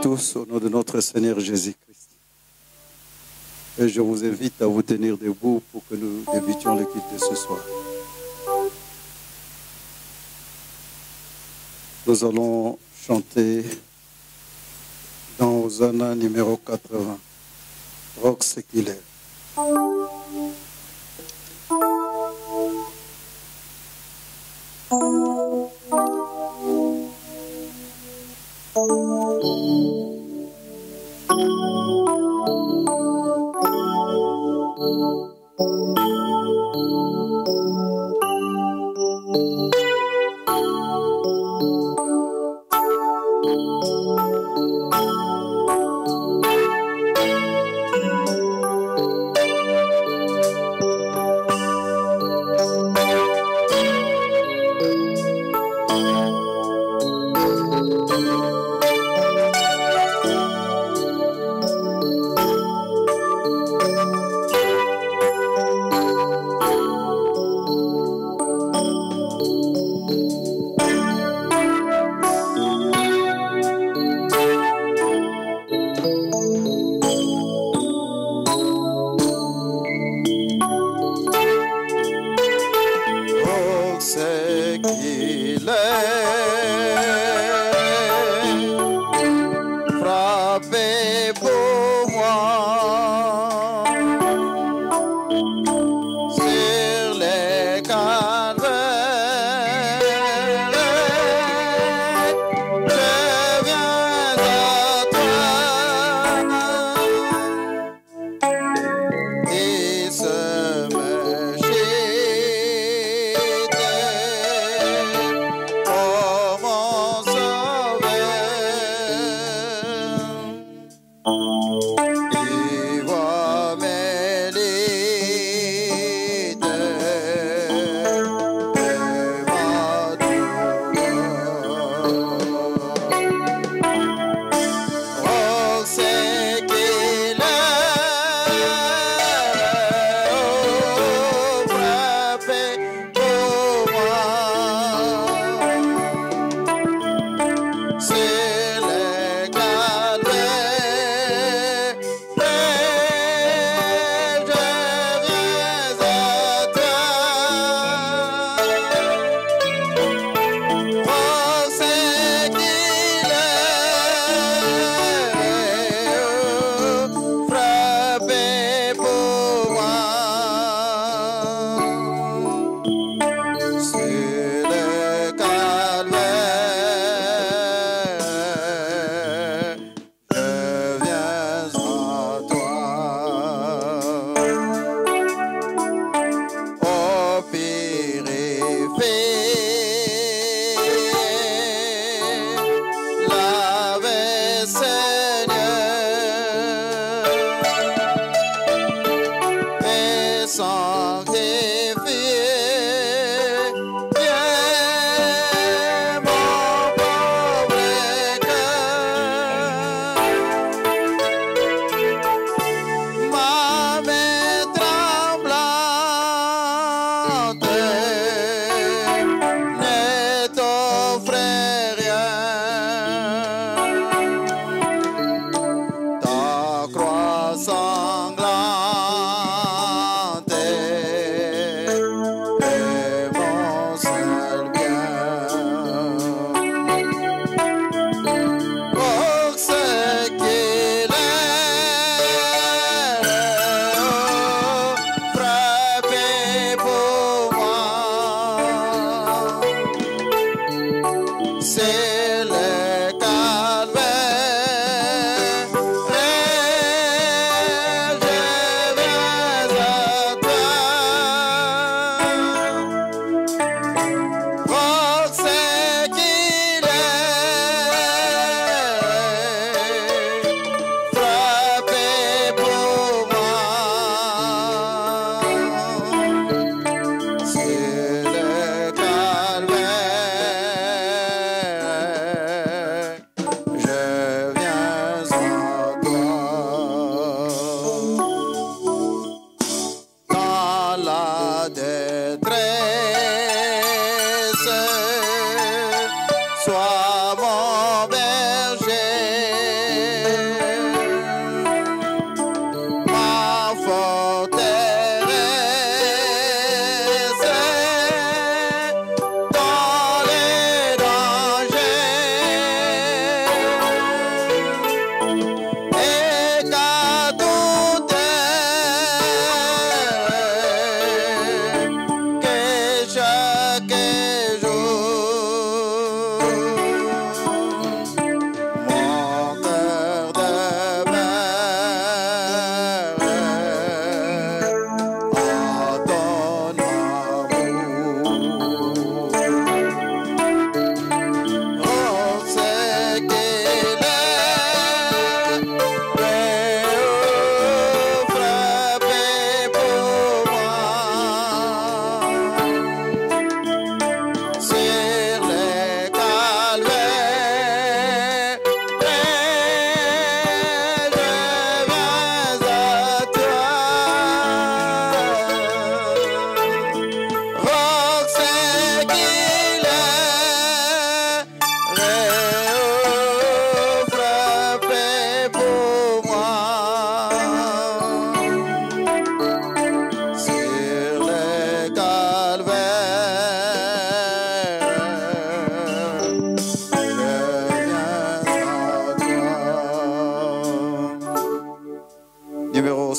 tous au nom de notre Seigneur Jésus-Christ. Et je vous invite à vous tenir debout pour que nous débutions le culte de ce soir. Nous allons chanter dans Hosanna numéro 80, Roc séculaire. He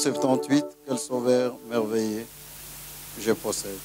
78, quel sauveur merveilleux je possède.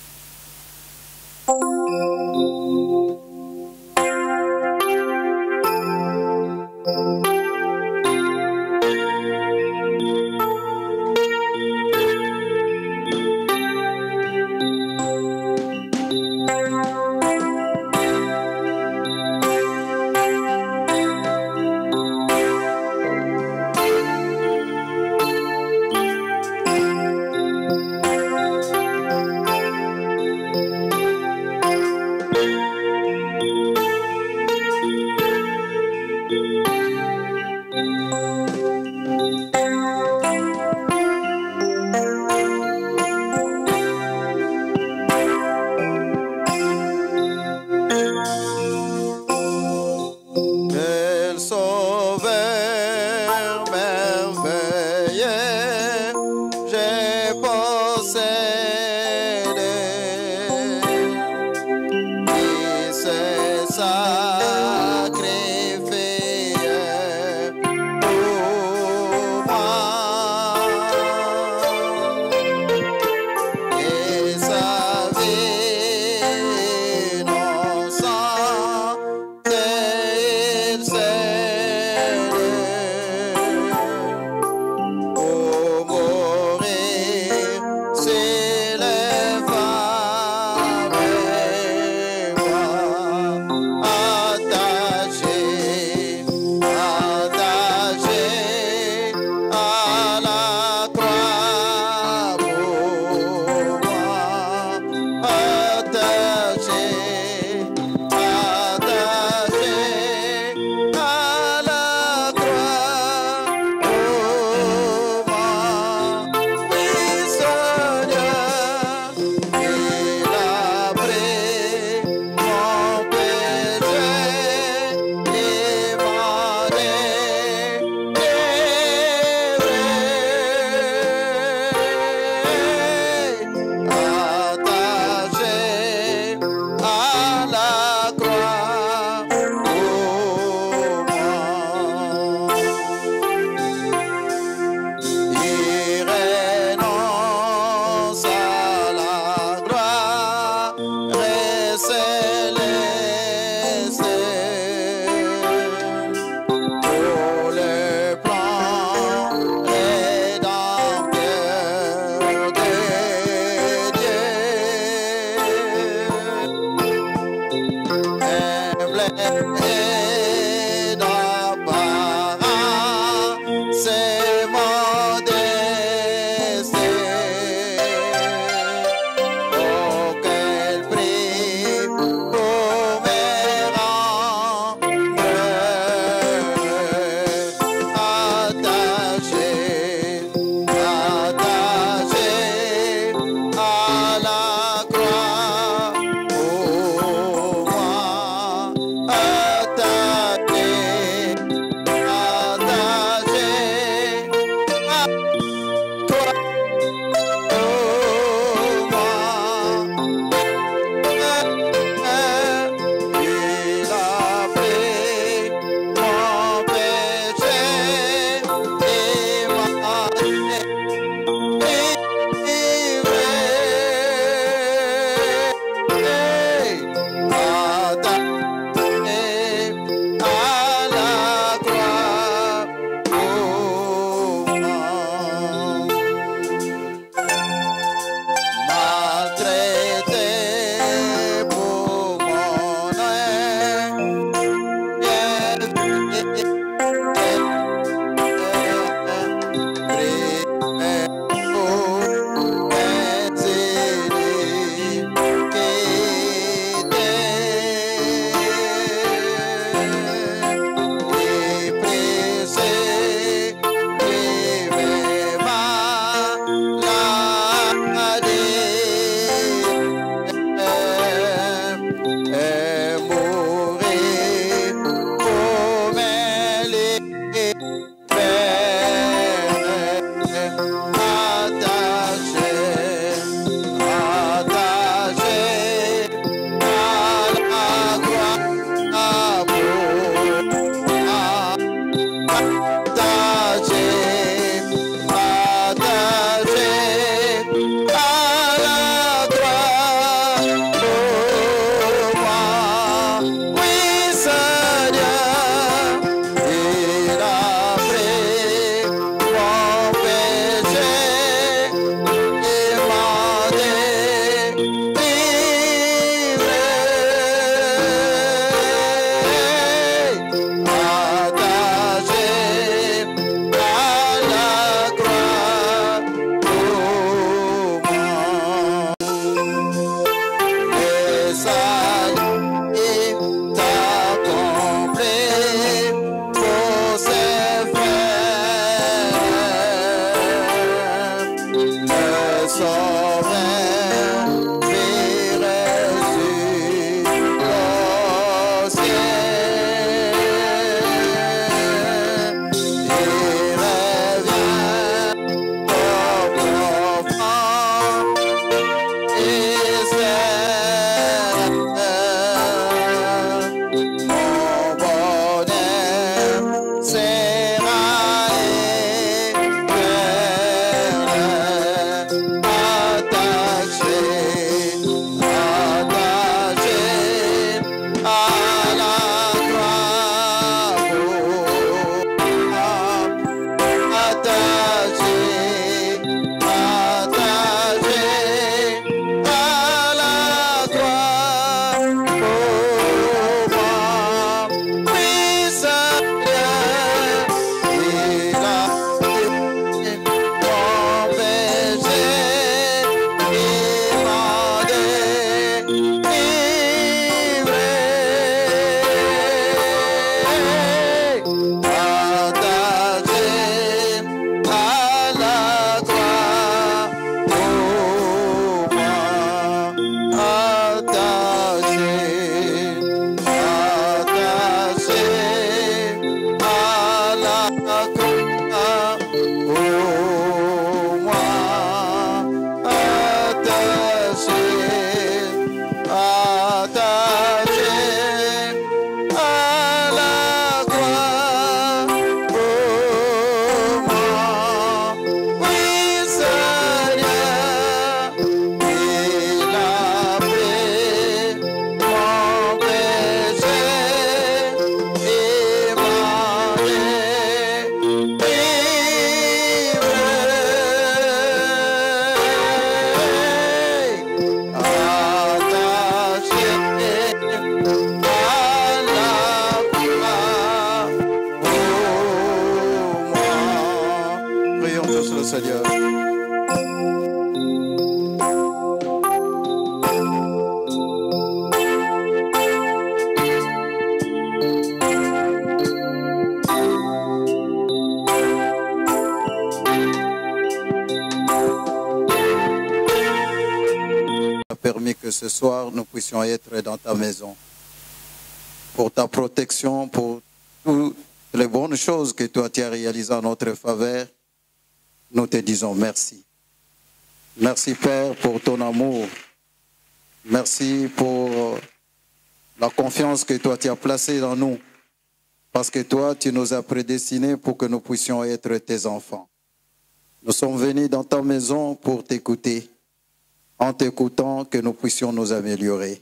tous le Seigneur. Permis que ce soir nous puissions être dans ta maison. Pour ta protection, pour toutes les bonnes choses que toi tu as réalisées en notre faveur, nous te disons merci. Merci Père pour ton amour. Merci pour la confiance que toi tu as placée dans nous. Parce que toi tu nous as prédestinés pour que nous puissions être tes enfants. Nous sommes venus dans ta maison pour t'écouter. En t'écoutant, que nous puissions nous améliorer.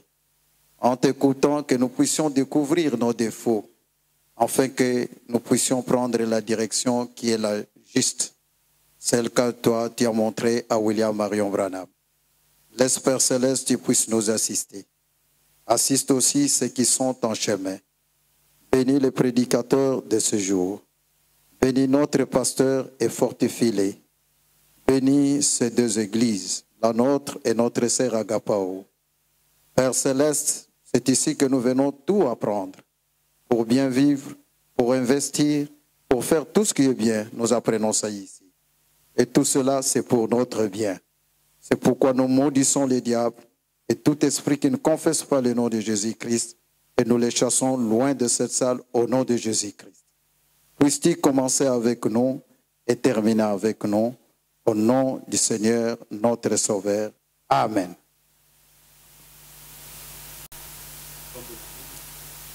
En t'écoutant, que nous puissions découvrir nos défauts, afin que nous puissions prendre la direction qui est la juste, celle que toi tu as montrée à William Marion Branham. Laisse Père Céleste, tu puisses nous assister. Assiste aussi ceux qui sont en chemin. Bénis les prédicateurs de ce jour. Bénis notre pasteur et fortifie-les. Bénis ces deux églises, la nôtre et notre sœur Agapao. Père Céleste, c'est ici que nous venons tout apprendre. Pour bien vivre, pour investir, pour faire tout ce qui est bien, nous apprenons ça ici. Et tout cela, c'est pour notre bien. C'est pourquoi nous maudissons les diables et tout esprit qui ne confesse pas le nom de Jésus-Christ, et nous les chassons loin de cette salle au nom de Jésus-Christ. Puisses-tu commencer avec nous et terminer avec nous, au nom du Seigneur, notre Sauveur. Amen.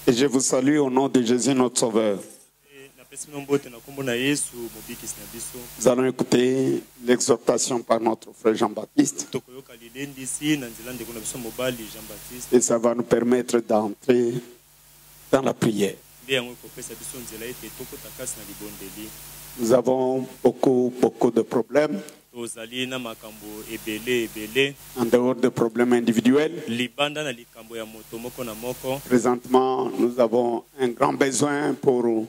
Et je vous salue au nom de Jésus, notre Sauveur. Nous allons écouter l'exhortation par notre frère Jean-Baptiste. Et ça va nous permettre d'entrer dans la prière. Nous avons beaucoup de problèmes. En dehors de problèmes individuels, présentement, nous avons un grand besoin pour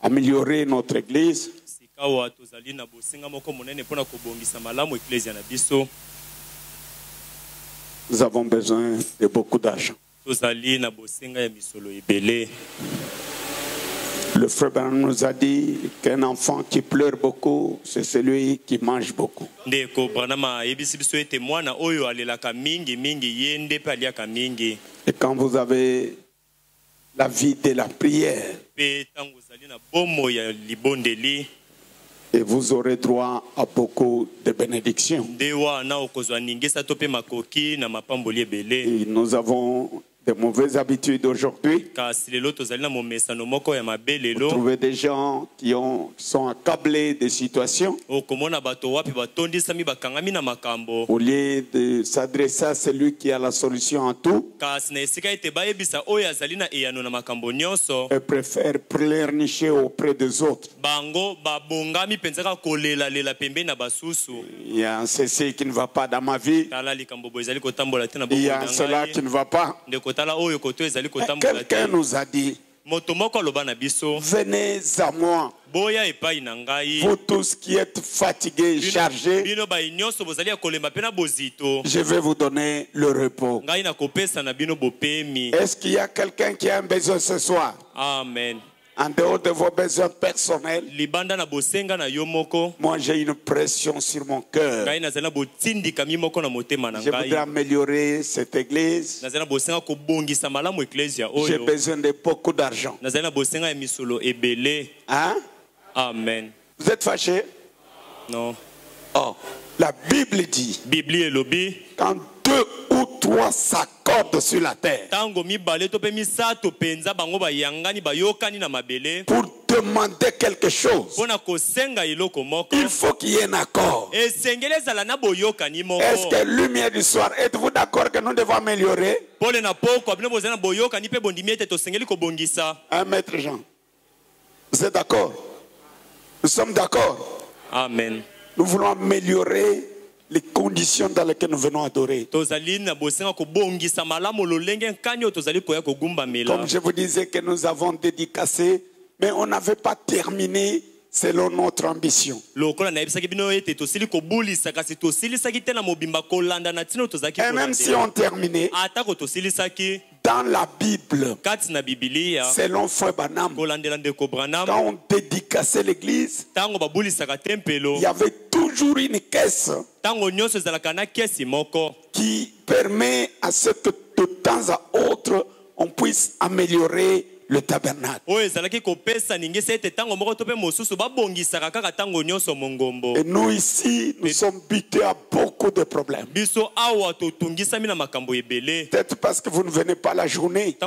améliorer notre église. Nous avons besoin de beaucoup d'argent. Le frère Branham nous a dit qu'un enfant qui pleure beaucoup, c'est celui qui mange beaucoup. Et quand vous avez la vie de la prière, et vous aurez droit à beaucoup de bénédictions. Et nous avons de mauvaises habitudes aujourd'hui. Vous trouvez des gens qui sont accablés des situations. Au lieu de s'adresser à celui qui a la solution à tout, ils préfèrent pleurnicher auprès des autres. Il y a ceci qui ne va pas dans ma vie. Il y a cela qui ne va pas. Quelqu'un nous a dit, venez à moi, vous tous qui êtes fatigués, chargés, je vais vous donner le repos. Est-ce qu'il y a quelqu'un qui a un besoin ce soir? Amen. En dehors de vos besoins personnels, moi j'ai une pression sur mon cœur. Je voudrais améliorer cette église. J'ai besoin de beaucoup d'argent. Hein? Amen. Vous êtes fâchés? Non. Oh, la Bible dit, quand 2 ou 3 s'accordent sur la terre pour demander quelque chose, il faut qu'il y ait un accord. Est-ce que lumière du soir, êtes-vous d'accord que nous devons améliorer? Un maître Jean, vous êtes d'accord? Nous sommes d'accord. Amen. Nous voulons améliorer les conditions dans lesquelles nous venons adorer. Comme je vous disais que nous avons dédicacé, mais on n'avait pas terminé selon notre ambition. Et même si on terminait, dans la Bible, selon Frère Branham, quand on dédicaçait l'église, il y avait toujours une caisse qui permet à ce que de temps à autre, on puisse améliorer le tabernacle. Et nous ici, nous sommes butés à beaucoup de problèmes. Peut-être parce que vous ne venez pas la journée.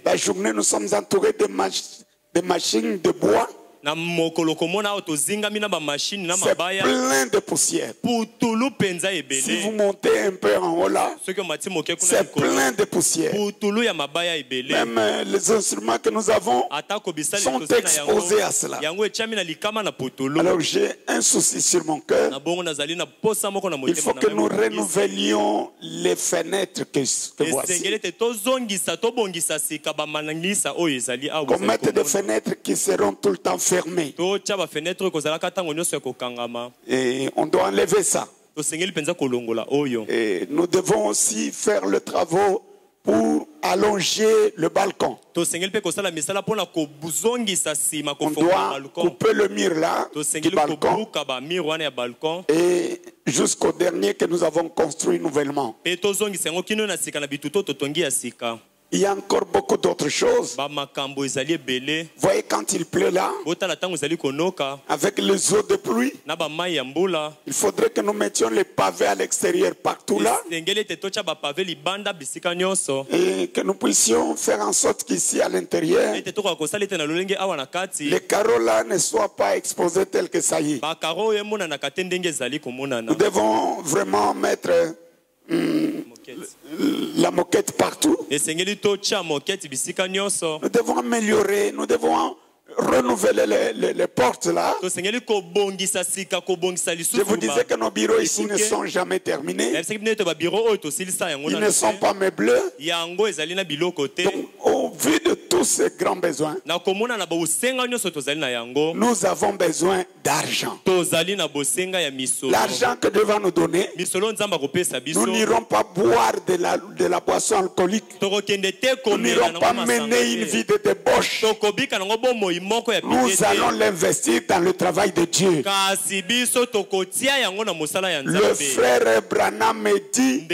La journée, nous sommes entourés de machines de bois. C'est plein de poussière. Si vous montez un peu en haut là, c'est plein de poussière. Même les instruments que nous avons sont exposés à cela. Alors j'ai un souci sur mon cœur. Il faut que nous renouvelions les fenêtres que voici. Qu'on mette des fenêtres qui seront tout le temps fermées. Et on doit enlever ça. Et nous devons aussi faire le travail pour allonger le balcon. On doit couper le mur là du balcon et jusqu'au dernier que nous avons construit nouvellement. Il y a encore beaucoup d'autres choses. Voyez quand il pleut là, avec les eaux de pluie, il faudrait que nous mettions les pavés à l'extérieur partout là. Et que nous puissions faire en sorte qu'ici à l'intérieur, les carreaux là ne soient pas exposés tels que ça y est. Nous devons vraiment mettre la moquette partout. Nous devons améliorer, nous devons renouveler les portes là. Je vous disais que nos bureaux ici ne sont jamais terminés. Ils ne sont pas meublés. Donc, au vu de tous ces grands besoins, nous avons besoin d'argent. L'argent que Dieu va nous donner, nous n'irons pas boire de la boisson alcoolique. Nous n'irons pas mener une vie de débauche. Nous allons l'investir dans le travail de Dieu. Le frère Branham me dit,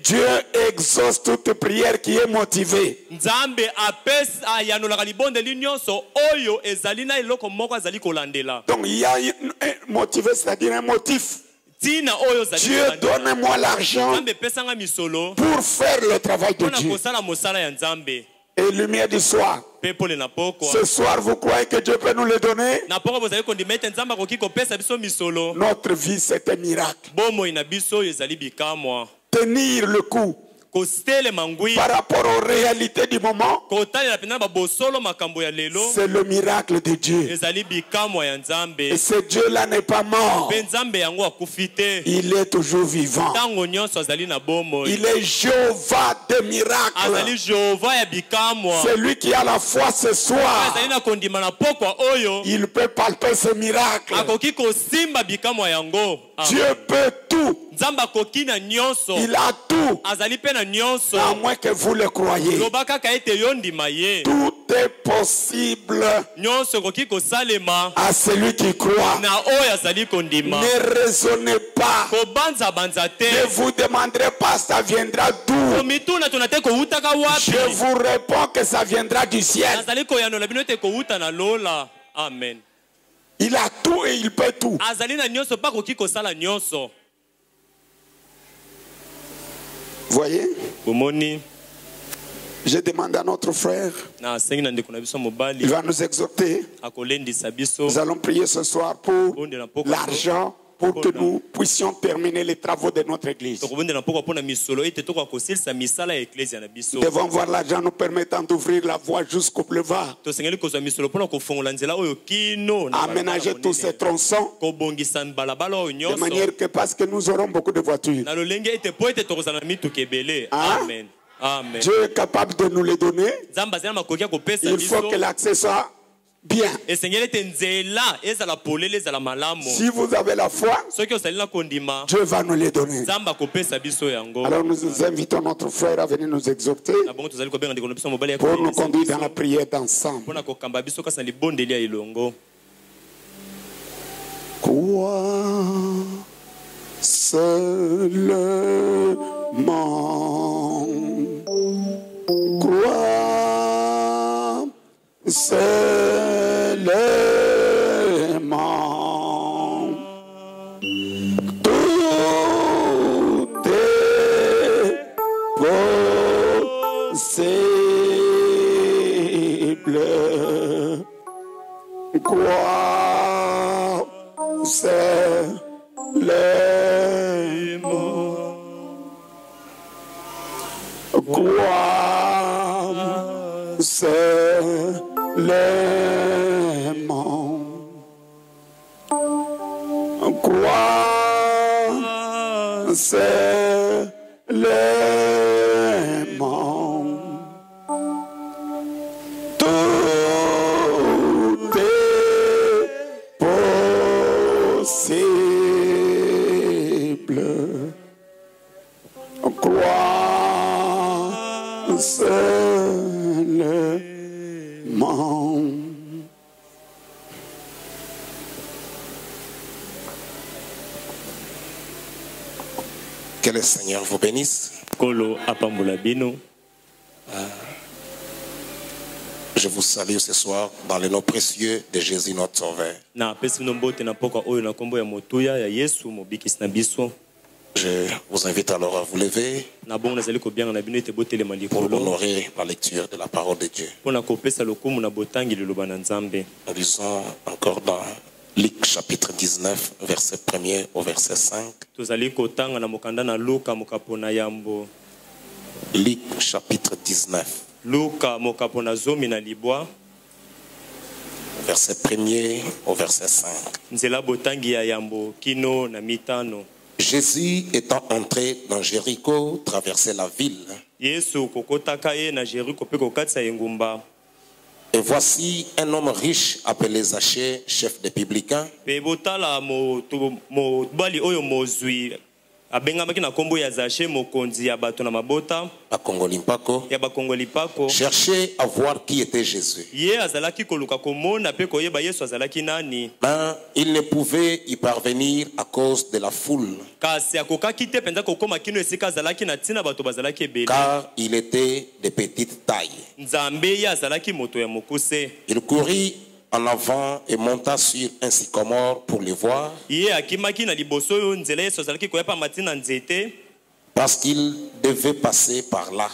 Dieu exauce toute prière qui est motivée. Donc il y a motivé, c'est-à-dire un motif. Dieu donne-moi l'argent pour faire le travail de Dieu. Et lumière du soir. Ce soir, vous croyez que Dieu peut nous le donner? Notre vie, c'est un miracle. Tenir le coup par rapport aux réalités du moment, c'est le miracle de Dieu. Et ce Dieu-là n'est pas mort. Il est toujours vivant. Il est Jéhovah des miracles. C'est lui qui a la foi ce soir. Il peut palper ce miracle. Dieu peut tout. Il a tout. À moins que vous le croyez. Tout est possible à celui qui croit. Ne raisonnez pas. Ne vous demanderez pas ça viendra d'où. Je vous réponds que ça viendra du ciel. Amen. Il a tout et il peut tout. Voyez? Je demande à notre frère. Il va nous exhorter. Nous allons prier ce soir pour l'argent, pour que nous puissions terminer les travaux de notre église. Nous devons voir l'argent nous permettant d'ouvrir la voie jusqu'au boulevard. Aménager tous ces tronçons de manière que parce que nous aurons beaucoup de voitures. Amen. Amen. Dieu est capable de nous les donner. Il faut que l'accès soit bien. Si vous avez la foi, Dieu va nous les donner. Alors nous invitons notre frère à venir nous exhorter pour nous conduire dans la prière d'ensemble. Crois seulement, crois seulement, tout est possible. Crois seulement, crois seulement, crois seulement, tout est possible. Crois seulement. Que le Seigneur vous bénisse. Je vous salue ce soir dans le nom précieux de Jésus notre Sauveur. Je vous invite alors à vous lever pour honorer la lecture de la parole de Dieu. Nous lisons encore dans Luc chapitre 19, verset 1er au verset 5. Luc chapitre 19. Verset 1er au verset 5. Jésus étant entré dans Jéricho, traversait la ville. Et voici un homme riche appelé Zachée, chef des publicains. Cherchait à voir qui était Jésus. Mais il ne pouvait y parvenir à cause de la foule, car il était de petite taille. Il courut en avant et monta sur un sycomore pour le voir, parce qu'il devait passer par là.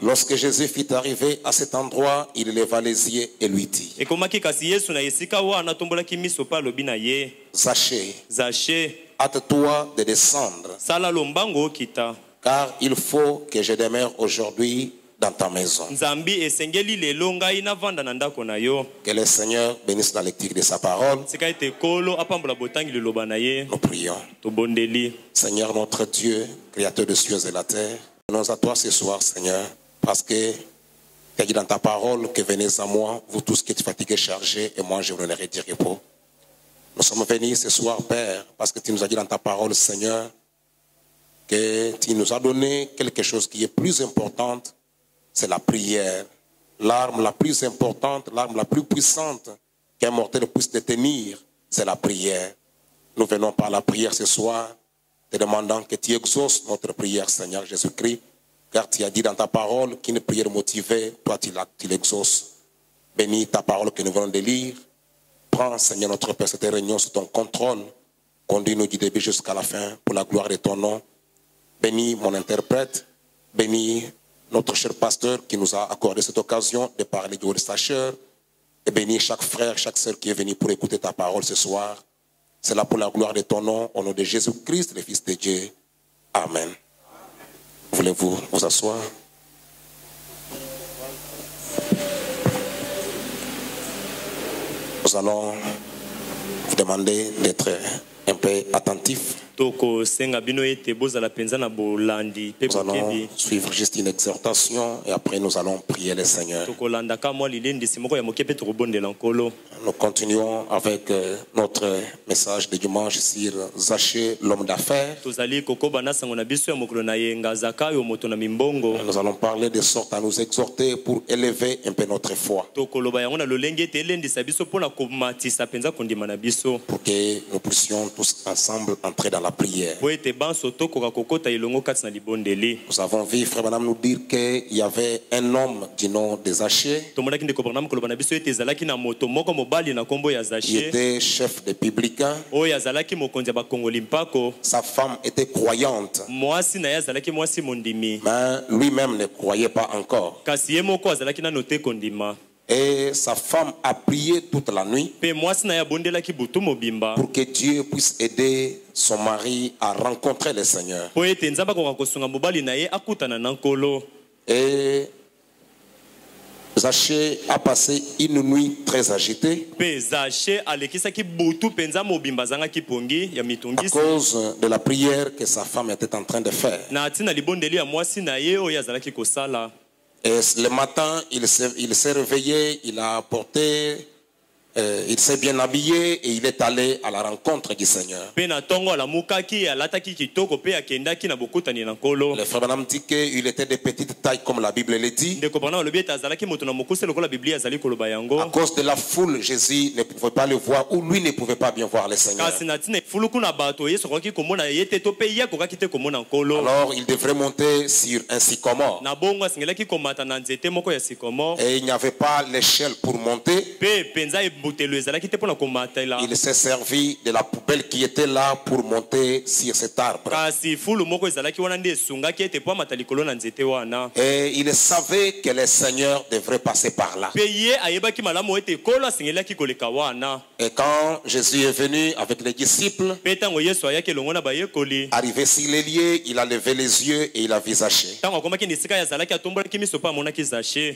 Lorsque Jésus fut arrivé à cet endroit, il leva les yeux et lui dit: Zachée, hâte-toi de descendre, car il faut que je demeure aujourd'hui dans ta maison. Que le Seigneur bénisse la lecture de sa parole. Nous prions. Seigneur notre Dieu, créateur des cieux et de la terre, venons à toi ce soir, Seigneur, parce que tu as dit dans ta parole que venez à moi, vous tous qui êtes fatigués, chargés, et moi je vous donnerai du repos. Nous sommes venus ce soir, Père, parce que tu nous as dit dans ta parole, Seigneur, que tu nous as donné quelque chose qui est plus importante. C'est la prière, l'arme la plus importante, l'arme la plus puissante qu'un mortel puisse détenir, c'est la prière. Nous venons par la prière ce soir, te demandant que tu exauces notre prière, Seigneur Jésus-Christ, car tu as dit dans ta parole qu'une prière motivée, toi tu l'exauces. Bénis ta parole que nous venons de lire. Prends, Seigneur notre Père, cette réunion sous ton contrôle. Conduis-nous du début jusqu'à la fin pour la gloire de ton nom. Bénis mon interprète, bénis notre cher pasteur qui nous a accordé cette occasion de parler du haut de sa chair, et bénis chaque frère, chaque sœur qui est venu pour écouter ta parole ce soir. C'est là pour la gloire de ton nom, au nom de Jésus-Christ, le Fils de Dieu. Amen. Voulez-vous vous asseoir? Nous allons vous demander d'être un peu attentifs. Nous allons suivre juste une exhortation et après nous allons prier le Seigneur. Nous continuons avec notre message de dimanche sur Zachée, l'homme d'affaires. Nous allons parler de sorte à nous exhorter pour élever un peu notre foi. Pour que nous puissions tous ensemble entrer dans la prière. Nous avons vu, frère Madame, nous dire qu'il y avait un homme du nom de Zachée. Il était chef des publicains. Sa femme était croyante. Mais lui-même ne croyait pas encore. Et sa femme a prié toute la nuit pour que Dieu puisse aider son mari à rencontrer le Seigneur. Et Zachée a passé une nuit très agitée à cause de la prière que sa femme était en train de faire. Et le matin, il s'est réveillé, il a apporté, il s'est bien habillé et il est allé à la rencontre du Seigneur. Le frère Branham dit qu'il était de petite taille comme la Bible le dit. À cause de la foule, Jésus ne pouvait pas le voir ou lui ne pouvait pas bien voir le Seigneur. Alors il devrait monter sur un sycomore. Et il n'y avait pas l'échelle pour monter. Il s'est servi de la poubelle qui était là pour monter sur cet arbre. Et il savait que le Seigneur devrait passer par là. Et quand Jésus est venu avec les disciples, arrivé sur les lieux, il a levé les yeux et il a vu Zachée.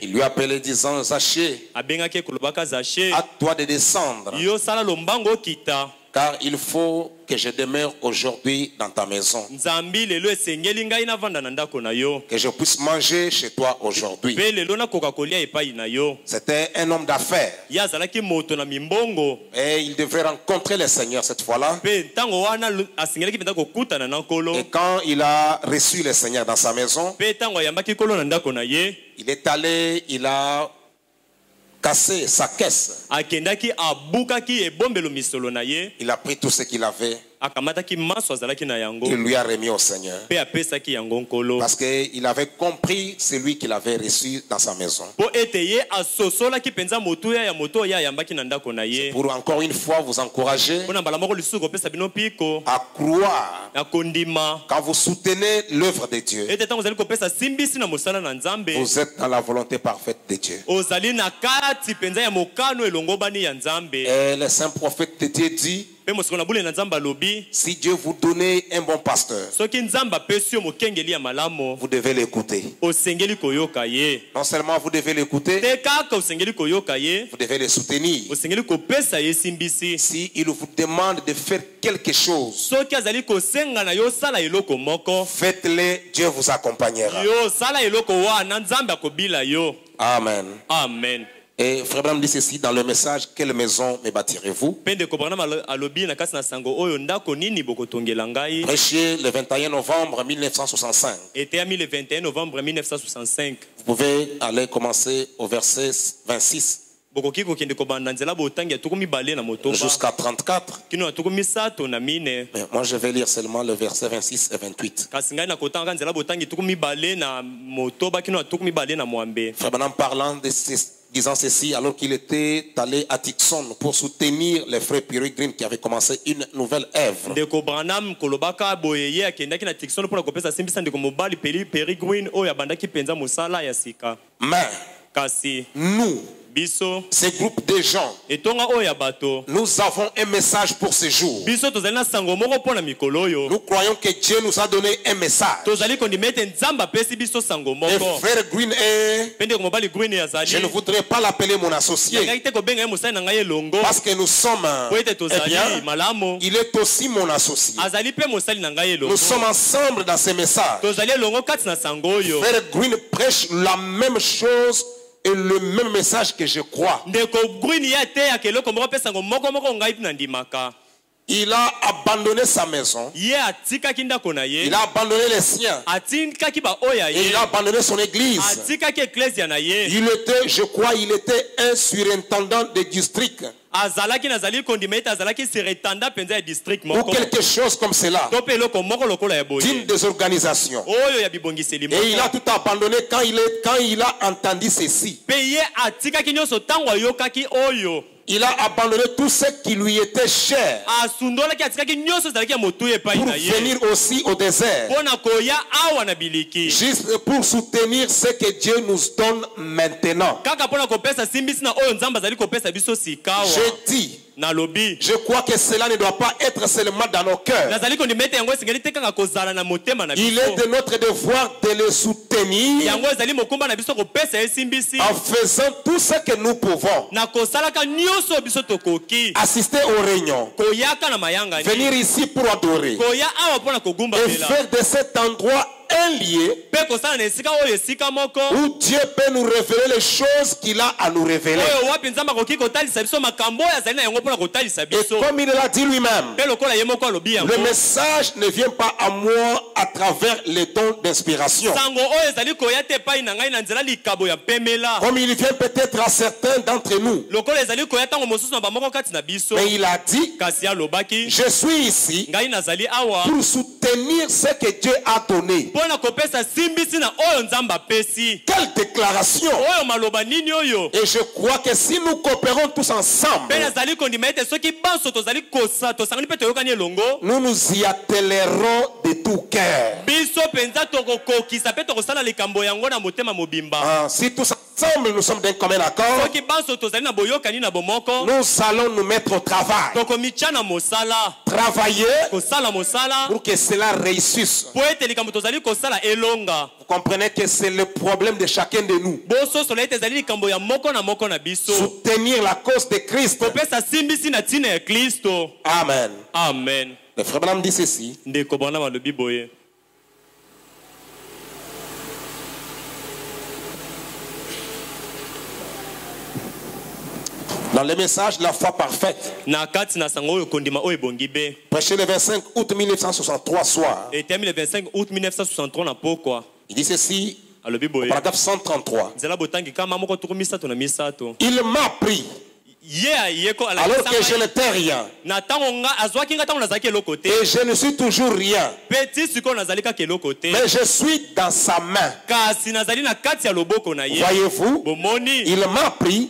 Il lui a appelé disant: Zachée, à toi de descendre, car il faut que je demeure aujourd'hui dans ta maison, que je puisse manger chez toi aujourd'hui. C'était un homme d'affaires et il devrait rencontrer le Seigneur cette fois-là. Et quand il a reçu le Seigneur dans sa maison, il est allé, il a cassé sa caisse. Il a pris tout ce qu'il avait. Il lui a remis au Seigneur. Parce qu'il avait compris celui qu'il avait reçu dans sa maison. Pour encore une fois vous encourager à croire quand vous soutenez l'œuvre de Dieu. Vous êtes dans la volonté parfaite de Dieu. Et le saint prophète de Dieu dit: si Dieu vous donnait un bon pasteur, vous devez l'écouter. Non seulement vous devez l'écouter, vous devez le soutenir. Si il vous demande de faire quelque chose, faites-le, Dieu vous accompagnera. Amen. Amen. Et frère Branham dit ceci dans le message: quelle maison me bâtirez-vous? Prêché le 21 novembre 1965. Vous pouvez aller commencer au verset 26 jusqu'à 34. Mais moi je vais lire seulement le verset 26 et 28. Frère Branham parlant de disant ceci alors qu'il était allé à Tucson pour soutenir les frères Peregrine qui avaient commencé une nouvelle œuvre. Mais nous, Ces groupes de gens, nous avons un message pour ce jour. Nous croyons que Dieu nous a donné un message. Et frère Green je ne voudrais pas l'appeler mon associé. Parce que nous sommes, il est aussi mon associé. Nous sommes ensemble dans ces messages. Frère Green prêche la même chose et le même message que je crois. Il a abandonné sa maison. Il a abandonné les siens. Et il a abandonné son église. Il était, je crois, il était un surintendant de district. Ou quelque chose comme cela. D'une des organisations. Et il a tout abandonné quand il a entendu ceci. Il a abandonné tout ce qui lui était cher pour venir aussi au désert, juste pour soutenir ce que Dieu nous donne maintenant. Je dis, je crois que cela ne doit pas être seulement dans nos cœurs. Il est de notre devoir de le soutenir en faisant tout ce que nous pouvons. Assister aux réunions, venir ici pour adorer et faire de cet endroit un lieu où Dieu peut nous révéler les choses qu'il a à nous révéler. Et comme il l'a dit lui-même, le message ne vient pas à moi à travers les dons d'inspiration, comme il vient peut-être à certains d'entre nous. Mais il a dit, je suis ici pour soutenir ce que Dieu a donné. Quelle déclaration! Et je crois que si nous coopérons tous ensemble, nous nous y attellerons de tout cœur. Si tous ensemble nous sommes d'un commun accord, nous allons nous mettre au travail. Travailler pour que cela réussisse. Vous comprenez que c'est le problème de chacun de nous. Soutenir la cause de Christ. Amen. Amen. Le frère Branham dit ceci. Dans le message La foi parfaite, prêché le 25 août 1963 soir. Il dit ceci, paragraphe 133. Il m'a pris alors que je n'étais rien, et je ne suis toujours rien, mais je suis dans sa main. Voyez-vous, il m'a pris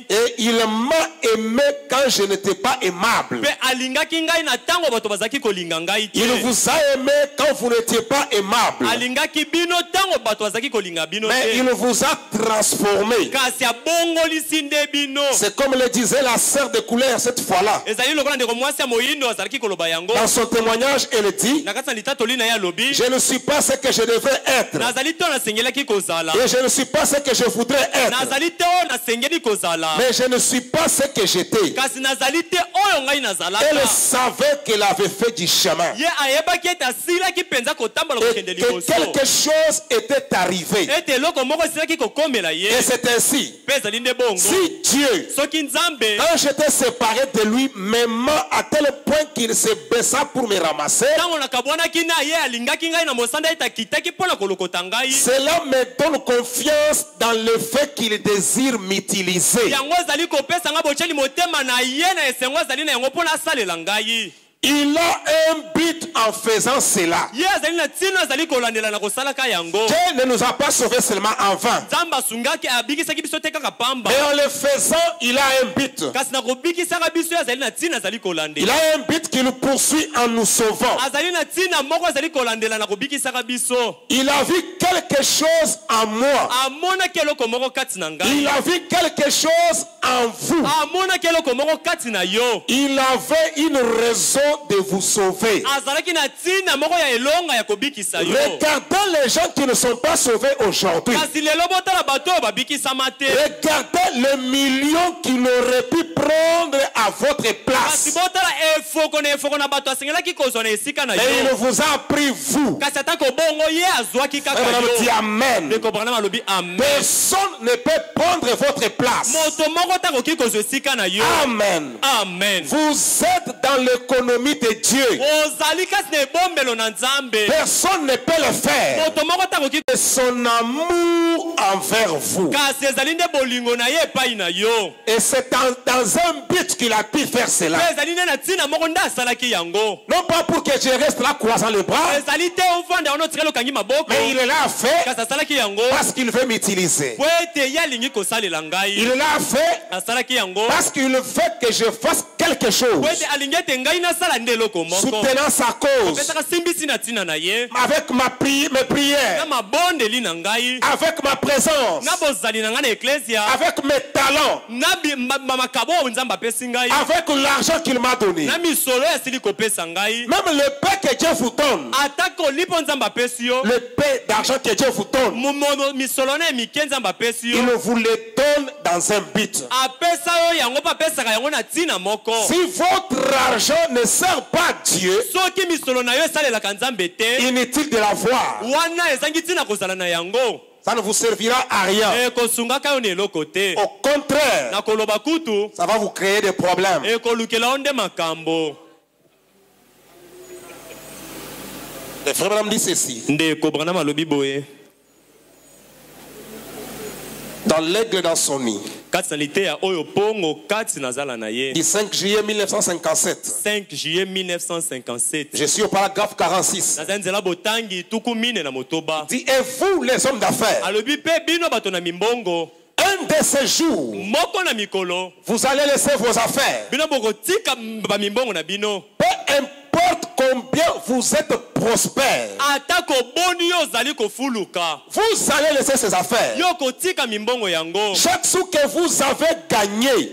et il m'a aimé quand je n'étais pas aimable. Il vous a aimé quand vous n'étiez pas aimable, mais il vous a transformé. C'est comme le disait la sœur de couleur cette fois-là. Dans son témoignage, elle dit, je ne suis pas ce que je devrais être, et je ne suis pas ce que je voudrais être, mais je ne suis pas ce que j'étais. Elle savait qu'elle avait fait du chemin et que quelque chose était arrivé. Et c'est ainsi, si Dieu, quand j'étais séparé de lui, m'aima à tel point qu'il se baissa pour me ramasser, cela me donne confiance dans le fait qu'il désire m'utiliser. Il a un but en faisant cela. Dieu ne nous a pas sauvés seulement en vain. Mais en le faisant, il a un but. Il a un but qui nous poursuit en nous sauvant. Il a vu quelque chose en moi. Il a vu quelque chose en vous. Il avait une raison de vous sauver. Regardez les gens qui ne sont pas sauvés aujourd'hui. Regardez les millions qu'il aurait pu prendre à votre place. Et il vous a pris vous. Dit Amen. Personne ne peut prendre votre place. Amen. Amen. Vous êtes dans l'économie de Dieu. Personne ne peut le faire. C'est son amour envers vous. Et c'est dans un but qu'il a pu faire cela. Non pas pour que je reste là croisant les bras. Mais il l'a fait parce qu'il veut m'utiliser. Il l'a fait parce qu'il veut que je fasse quelque chose. Soutenant sa cause. Avec mes prières. Avec ma présence. Avec mes talents. Avec l'argent qu'il m'a donné. Même le paix que Dieu vous donne. Le paix d'argent que Dieu vous donne. Il vous le donne dans un but. Si votre argent ne sert pas Dieu, inutile de l'avoir. Ça ne vous servira à rien. Au contraire, ça va vous créer des problèmes. Le frère Branham dit ceci. Dans l'aigle dans son nid. Du 5 juillet 1957. 5 juillet 1957. Je suis au paragraphe 46. Dit, et vous les hommes d'affaires, un de ces jours, vous allez laisser vos affaires. Peu importe combien vous êtes prospère, vous allez laisser ces affaires. Chaque sou que vous avez gagné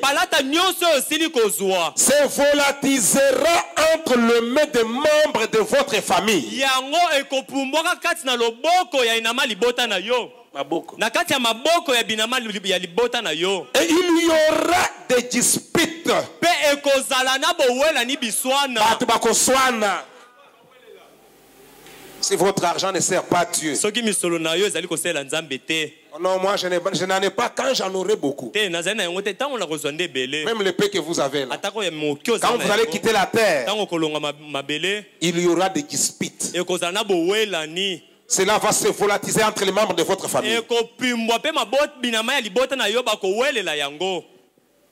se volatilisera entre les mains des membres de votre famille. Et il y aura des disputes. Si votre argent ne sert pas Dieu. Oh non, moi je n'en ai pas quand j'en aurai beaucoup. Même le peu que vous avez là. Quand vous allez quitter la terre, il y aura des disputes. Cela va se volatiliser entre les membres de votre famille.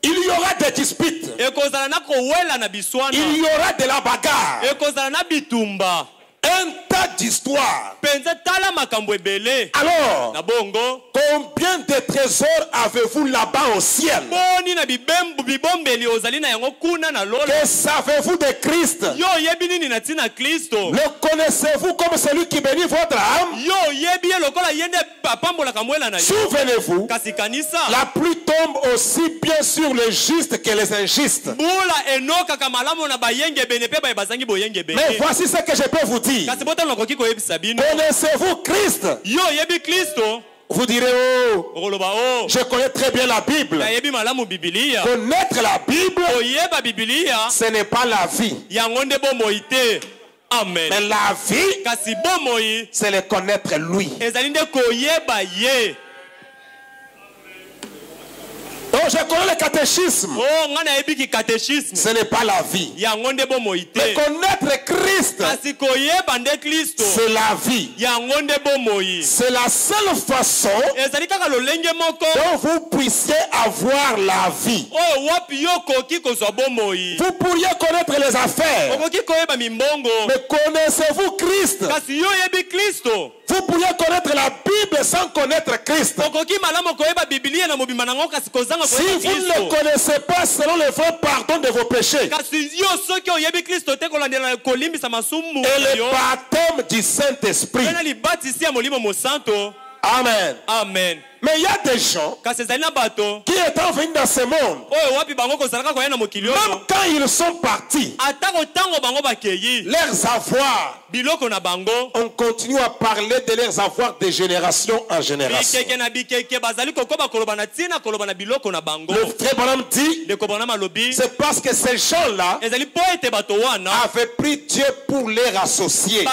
Il y aura des disputes. Il y aura de la bagarre. Un tas d'histoires. Alors, combien de trésors avez-vous là-bas au ciel? Que savez-vous de Christ? Le connaissez-vous comme celui qui bénit votre âme? Souvenez-vous, la pluie tombe aussi bien sur les justes que les injustes. Mais voici ce que je peux vous dire. Connaissez-vous Christ? Vous direz, oh, je connais très bien la Bible. Connaître la Bible, ce n'est pas la vie. Amen. Mais la vie, c'est le connaître lui. Donc je connais le catéchisme. Ce n'est pas la vie. Mais connaître Christ, c'est la vie. C'est la seule façon dont vous puissiez avoir la vie. Vous pourriez connaître les affaires, mais connaissez-vous Christ? Vous pourriez connaître la Bible sans connaître Christ. Si vous ne le connaissez pas selon le vrai pardon de vos péchés et le baptême du Saint-Esprit. Amen. Amen. Mais il y a des gens qui étant venus dans ce monde, même quand ils sont partis, leurs avoirs, on continue à parler de leurs avoirs de génération en génération. Le frère Branham dit, c'est parce que ces gens-là avaient pris Dieu pour les associer.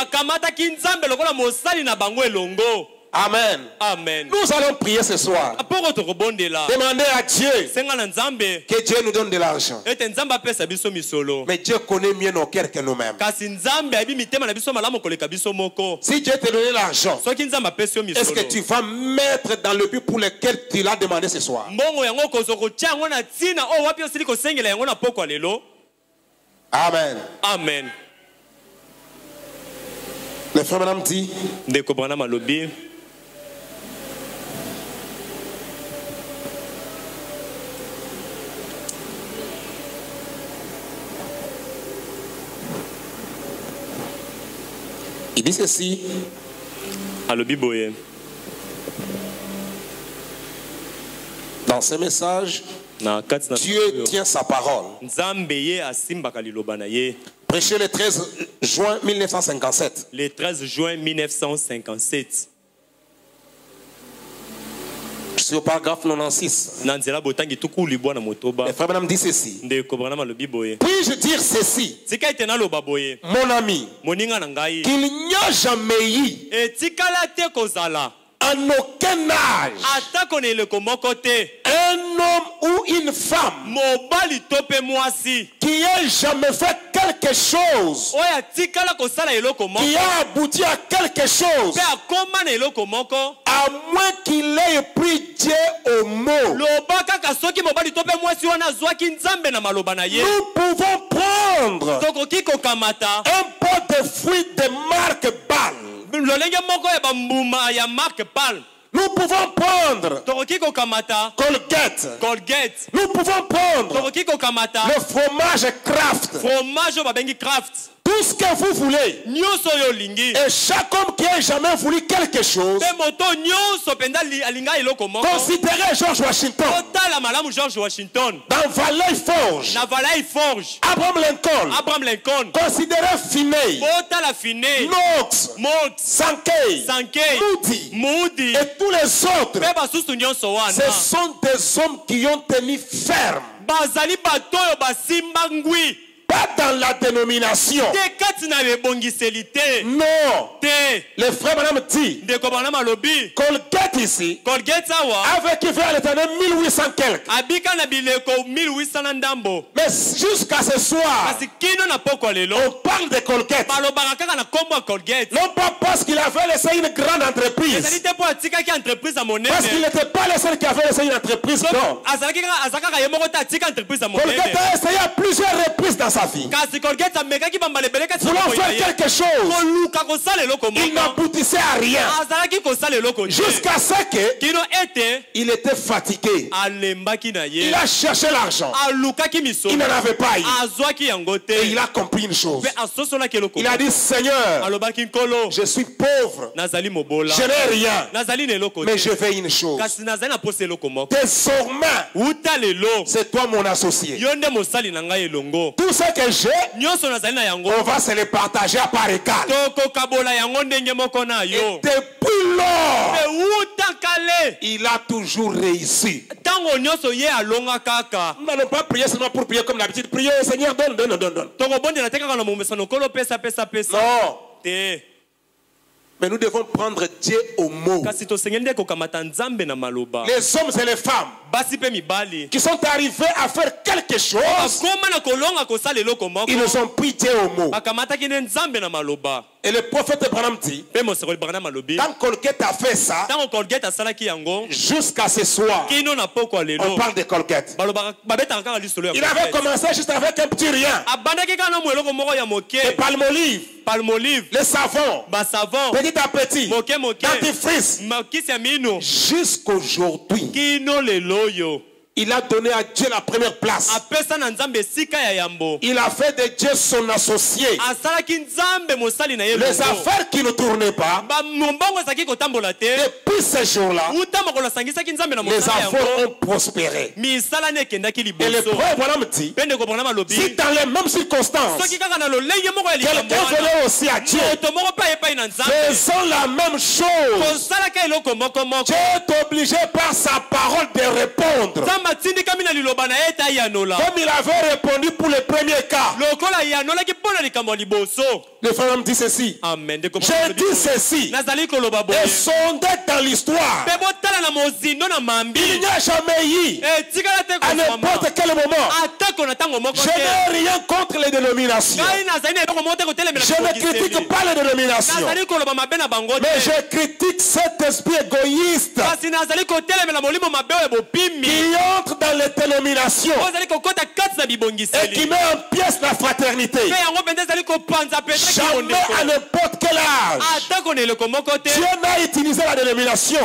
Amen. Amen. Nous allons prier ce soir. Demandez à Dieu que Dieu nous donne de l'argent. Mais Dieu connaît mieux nos cœurs que nous-mêmes. Si Dieu te donne l'argent, est-ce que tu vas mettre dans le but pour lequel tu l'as demandé ce soir? Amen. Amen. Le frère Branham dit, il dit ceci. Dans ce message, Dieu tient sa parole. Prêché le 13 juin 1957. Le 13 juin 1957. Je suis au paragraphe 96. Le frère Branham dit ceci. Puis-je dire ceci, mon ami, qu'il n'y a jamais eu en aucun âge un homme ou une femme qui ait jamais fait quelque chose, qui a abouti à quelque chose, à moins qu'il ait pris Dieu au mot. Nous pouvons prendre un pot de fruits de marque Bâle. Nous pouvons prendre Colgate. Nous pouvons prendre le fromage Kraft. Tout ce que vous voulez. Et chaque homme qui n'a jamais voulu quelque chose, considérez George Washington. Dans Valley Forge. Abraham Lincoln. Considérez Finney. Knox. Sankey. Moody. Et tous les autres. Ce sont des hommes qui ont tenu ferme. Pas dans la dénomination. Non. Le frère Branham dit, Colgate ici, avec qui vers l'éternel 1800 quelque. Mais jusqu'à ce soir, on parle de Colgate. Non pas parce qu'il avait laissé une grande entreprise. Parce qu'il n'était pas le seul qui avait laissé une entreprise. Non. Colgate a essayé à plusieurs reprises dans sa vie. Voulant faire quelque chose, il n'aboutissait à rien. Jusqu'à ce qu'il était fatigué. Il a cherché l'argent. Il n'en avait pas eu. Et il a compris une chose. Il a dit, Seigneur, je suis pauvre. Je n'ai rien. Mais je veux une chose. Désormais, c'est toi mon associé. Tout ce que j'ai, on va se les partager à part égale. Et depuis lors, il a toujours réussi. Nous n'allons pas prier seulement pour prier comme d'habitude. Prier, Seigneur, donne. Non. Mais nous devons prendre Dieu au mot. Les hommes et les femmes qui sont arrivés à faire quelque chose, ils nous ont pris Dieu au mot. Et le prophète Branham dit, quand Colgate a fait ça, jusqu'à ce soir, on parle de Colgate. Il avait commencé juste avec un petit rien. Le palmolive, le savon, petit à petit, dentifrice, jusqu'aujourd'hui. Il a donné à Dieu la première place. Il a fait de Dieu son associé. Les affaires qui ne tournaient pas, depuis ce jour-là, les affaires ont prospéré. Et le prophète Branham dit, si dans les mêmes circonstances, quelqu'un venait aussi à Dieu, faisons la même chose. Dieu est obligé par sa parole de répondre. Comme il avait répondu pour le premier cas. Le frère me dit ceci. J'ai dit ceci. Et sondé dans l'histoire. Il n'y a jamais eu, à n'importe quel moment, je n'ai rien contre les dénominations. Je ne critique pas les dénominations. Mais je critique cet esprit égoïste qui entre dans les dénominations et qui met en pièce la fraternité. Jamais à n'importe quel âge, Dieu n'a utilisé la dénomination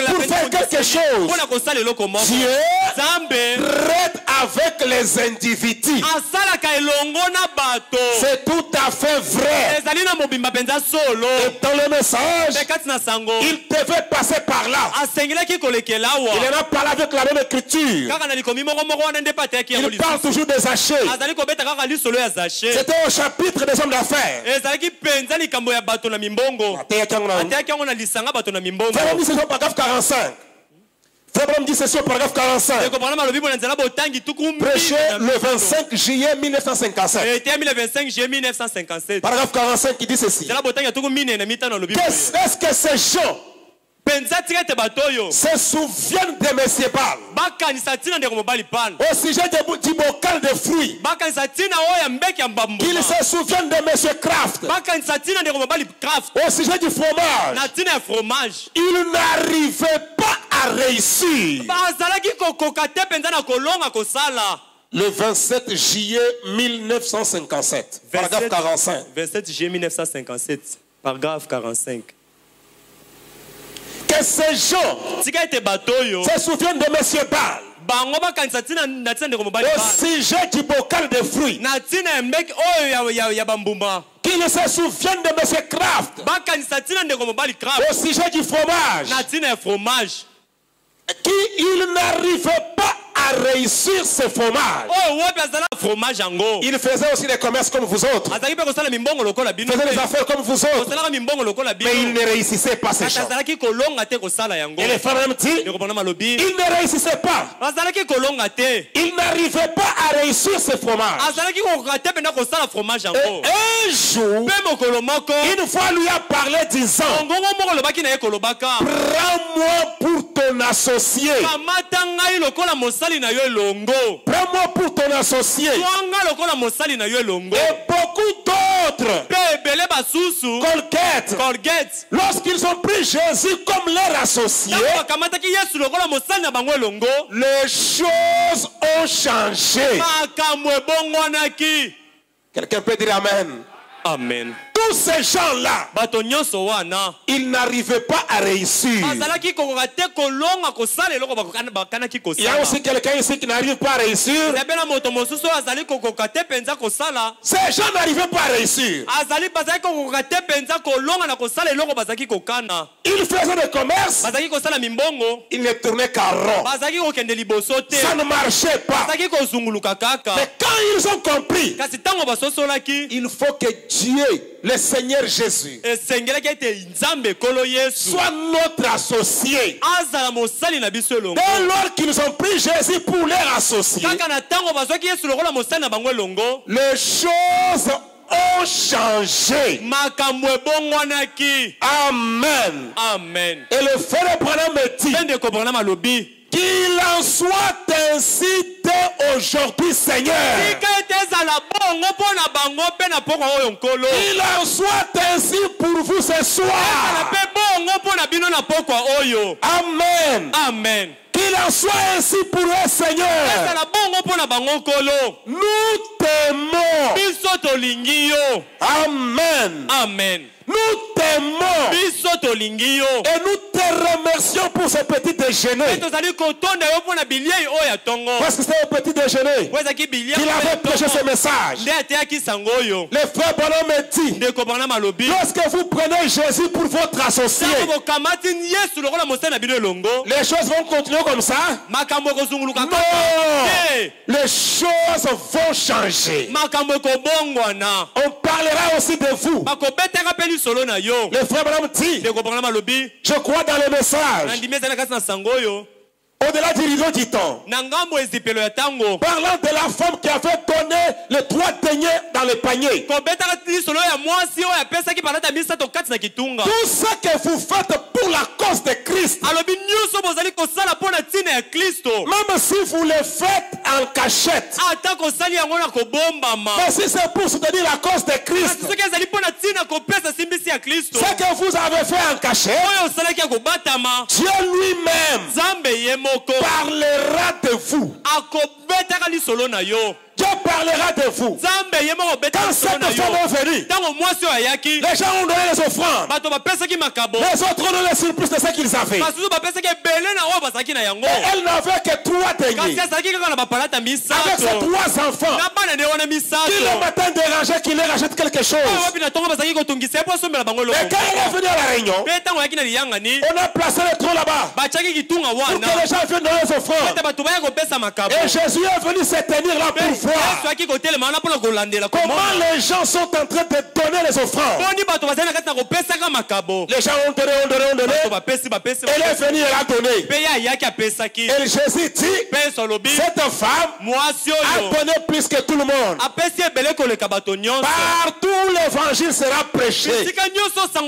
pour faire quelque chose. Dieu traite avec les individus. C'est tout à fait vrai. Et dans le message, il devait passer par là. Il en a parlé avec la même écriture. Il parle toujours des Zachée. C'était au chapitre des hommes d'affaires. Frère dit c'est au paragraphe 45. Frère dit c'est au paragraphe 45. Prêché le 25 juillet 1957. Paragraphe 45 qui dit ceci. Qu'est-ce que ces gens se souviennent de M. Baal au sujet du bocal de fruits, qu'ils se souviennent de M. Kraft au sujet du fromage. Ils n'arrivaient pas à réussir. Le 27 juillet 1957, paragraphe 45. 27 juillet 1957, paragraphe 45. Que ces gens se souviennent de M. Baal au sujet du bocal de fruits, qu'ils se souviennent de M. Kraft au sujet du fromage, qu'ils n'arrivaient pas à réussir ce fromage. Il faisait aussi des commerces comme vous autres. Il faisait des affaires comme vous autres. Mais il ne réussissait pas ces choses. Et les frères me disent, il ne réussissait pas. Il n'arrivait pas à réussir ce fromage. Et un jour, une fois lui a parlé disant, prends-moi pour ton associé. Prends-moi pour ton associé. Et beaucoup d'autres, Colgate, lorsqu'ils ont pris Jésus comme leur associé, les choses ont changé. Quelqu'un peut dire Amen. Amen. Tous ces gens-là, ils n'arrivaient pas à réussir. Il y a aussi quelqu'un ici qui n'arrive pas à réussir. Ces gens n'arrivaient pas à réussir. Ils faisaient des commerces. Ils ne tournaient qu'à rond. Ça ne marchait pas. Mais quand ils ont compris, il faut que Dieu, le Seigneur Jésus, soit notre associé. Dès lors qu'ils ont pris Jésus pour leur associé, les choses ont changé. Amen. Amen. Et le frère Branham me dit qu'il en soit ainsi dès aujourd'hui, Seigneur. Qu'il en soit ainsi pour vous ce soir. Amen. Amen. Qu'il en soit ainsi pour eux, Seigneur. Nous t'aimons. Amen. Amen. Nous t'aimons. Et nous te remercions pour ce petit déjeuner. Parce que c'est un petit déjeuner qu'il avait prêché ce message. Le frère Branham me dit, lorsque vous prenez Jésus pour votre associé, les choses vont continuer comme ça. Non, les choses vont changer. On parlera aussi de vous. Le frère Branham dit, je crois dans le message. Au-delà du rideau du temps, parlant de la femme qui avait donné les 3 deniers dans le panier. Tout ce que vous faites pour la cause de Christ, même si vous le faites en cachette, mais si c'est pour soutenir la cause de Christ, ce que vous avez fait en cachette, Dieu lui-même parlera de vous. Dieu parlera de vous. Quand cette femme est venue, les gens ont donné les offrandes. Les autres ont donné les surplus de ce qu'ils avaient. Et elle n'avait que 3 deniers. Avec ses 3 enfants, qui le matin dérangeait qu'il leur achète quelque chose. Et quand elle est venue à la réunion, on a placé le trône là-bas pour que les gens viennent donner les offrandes. Et Jésus est venu se tenir là pour voir comment les gens sont en train de donner les offrandes. Les gens ont donné. Elle est venue, elle a donné. Et Jésus dit, cette femme a donné plus que tout le monde. Partout l'évangile sera prêché, on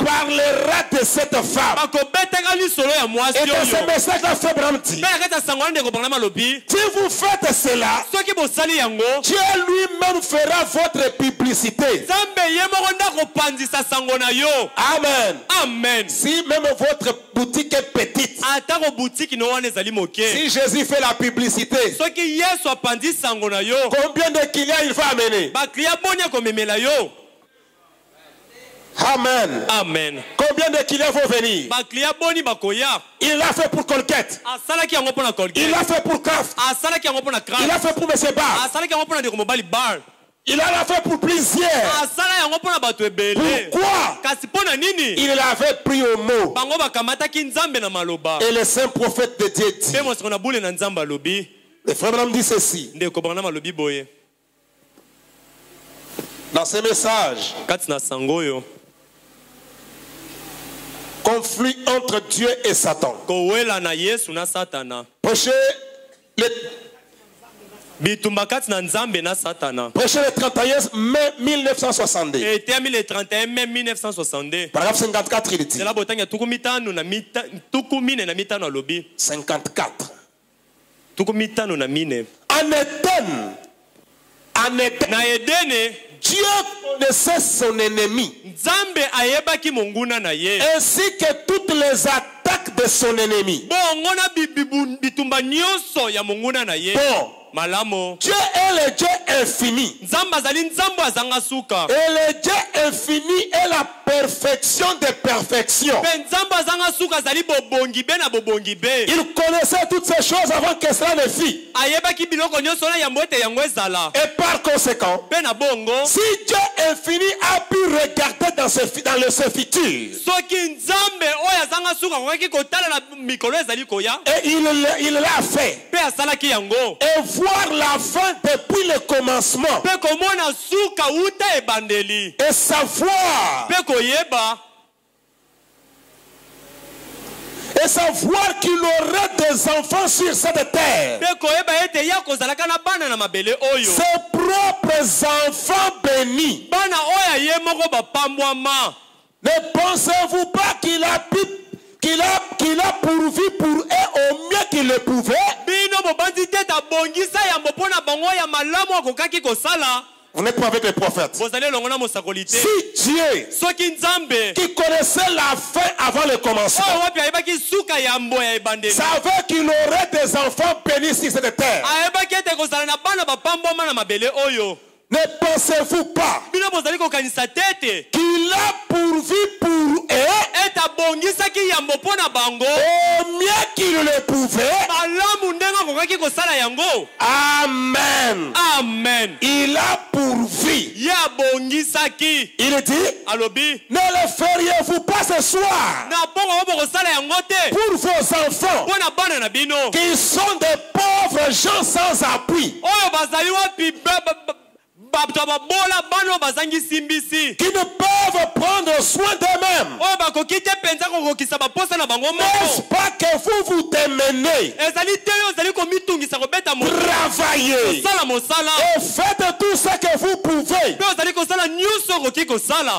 parlera de cette femme. Et dans ce message-là, frère Branham dit, si vous faites cela, Dieu lui-même fera votre publicité. Amen. Amen. Si même votre boutique est petite, si Jésus fait la publicité, combien de clients il va amener? Amen. Amen. Combien de clients vont venir? Il l'a fait pour Colgate. Il l'a fait pour Kraft. Il l'a fait pour M. Bar. Il l'a fait pour plusieurs. Pourquoi? Il l'avait pris au mot. Et le saint prophète de Dieu dit, le frère Branham dit ceci dans ce message: conflit entre Dieu et Satan. Prêchez le 31 mai 1962. Paragraphe 54, il dit 54. En Éden, Dieu connaissait son ennemi, ainsi que toutes les attaques de son ennemi. Dieu est le Dieu infini. Et le Dieu infini est la perfection des perfections. Il connaissait toutes ces choses avant que cela ne fît. Et par conséquent, si Dieu infini a pu regarder dans ce futur, et il l'a fait, et voir la fin depuis le commencement, et savoir et savoir qu'il aurait des enfants sur cette terre. Ses propres enfants bénis. Ne pensez-vous pas qu'il a pourvu pour eux au mieux qu'il le pouvait? Vous n'êtes pas avec les prophètes. Si Dieu, qui connaissait la fin avant le commencement, savait qu'il aurait des enfants bénis sur cette terre, ne pensez-vous pas qu'il a pourvu pour eux au mieux qu'il le pouvait? Amen. Amen. Il a pourvu. Il dit, ne le feriez-vous pas ce soir pour vos enfants qui sont des pauvres gens sans appui, qui ne peuvent prendre soin d'eux-mêmes? N'est-ce pas que vous vous démenez, travaillez et faites tout ce que vous pouvez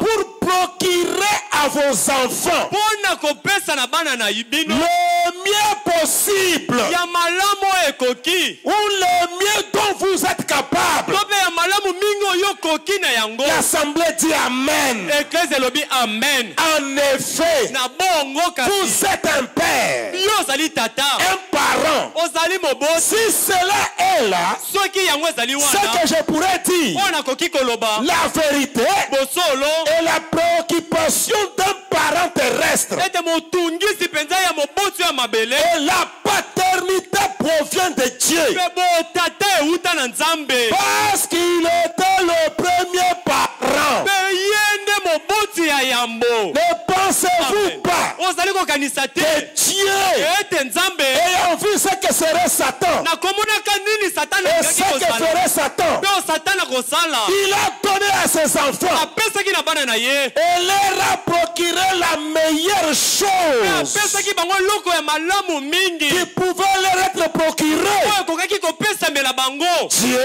pour procurer à vos enfants le mieux possible ou le mieux dont vous êtes capable. L'assemblée dit Amen. En effet, vous êtes un père, un parent. Si cela est là, ce que je pourrais dire, la vérité est la préoccupation d'un parent terrestre. Et la paternité provient de Dieu, parce qu'il était le premier parent. Ne pensez-vous pas que Dieu, ayant vu ce que serait Satan et ce que ferait Satan, il a donné à ses enfants et leur a procuré la meilleure chose qui pouvait leur être procurée? Dieu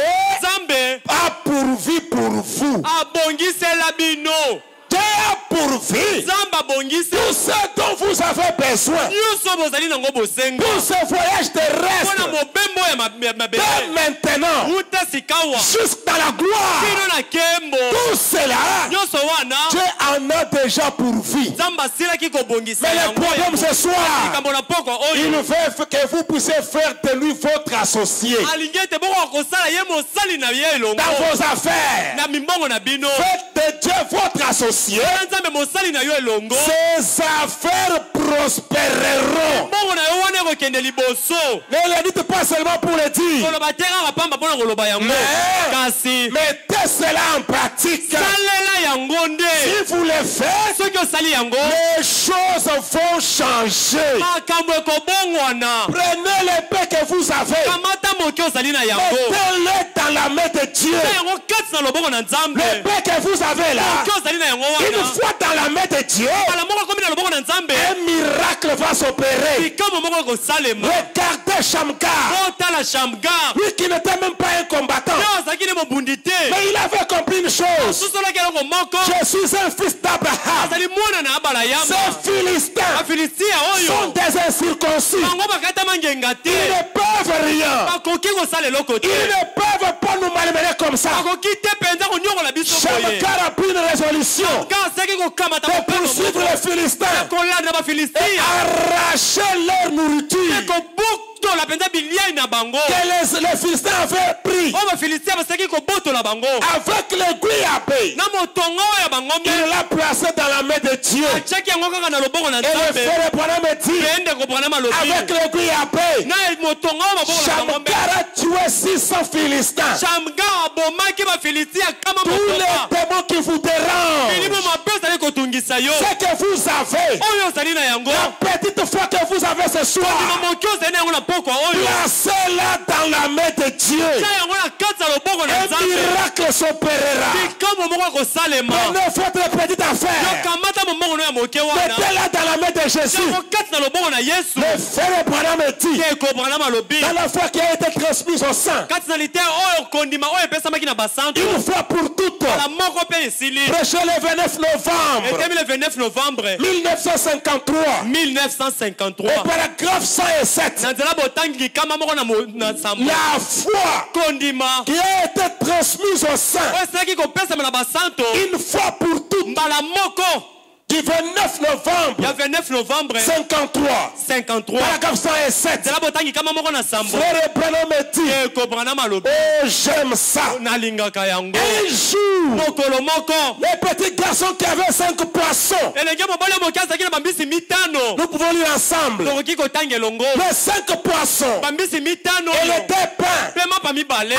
a pourvu pour vous. Dieu a pourvu tout ce dont vous avez besoin pour ce voyage terrestre, dès maintenant jusqu'à la gloire. Tout cela, Dieu en a déjà pourvu. Mais le problème ce soir, il veut que vous puissiez faire de lui votre associé dans vos affaires. Faites de Dieu votre associé. Ses affaires prospéreront. Ne le dites pas seulement pour le dire, mais mettez cela en pratique. Si vous le faites, les choses vont changer. Prenez l'épée que vous avez, mettez-le dans la main de Dieu. L'épée que vous avez là, une fois dans la main de Dieu, un miracle va s'opérer. Regardez Shamgar, lui qui n'était même pas un combattant, mais il avait compris une chose: je suis un fils d'Abraham. Ces Philistins sont des incirconcis. Ils ne peuvent rien. Ils ne peuvent pas nous malmener comme ça. Shamgar a pris une résolution de poursuivre les Philistins et arracher leur nourriture que les Philistins avaient pris avec l'aiguille à paix. Il l'a placé dans la main de Dieu. Et le frère Branham dit, avec l'aiguille à paix, Shamgar a tué 600 Philistins. Tous les démons qui vous dérangent, Ce que vous avez, la petite foi que vous avez ce soir, placez-la dans la main de Dieu. Un miracle s'opérera. Prenez votre petite affaire, mettez-la dans la main de Jésus. Le frère Branham dit, dans la foi qui a été transmise au sang, une fois pour toutes, prêchez le 29 novembre 1953, au paragraphe 107, la foi qui a été transmise au sang, une fois pour toutes, du 29 novembre 53, paragraphe 107, frère Branham dit, oh j'aime ça. Un jour, les petits garçons qui avaient 5 poissons, nous pouvons lire ensemble les 5 poissons et les 2 pains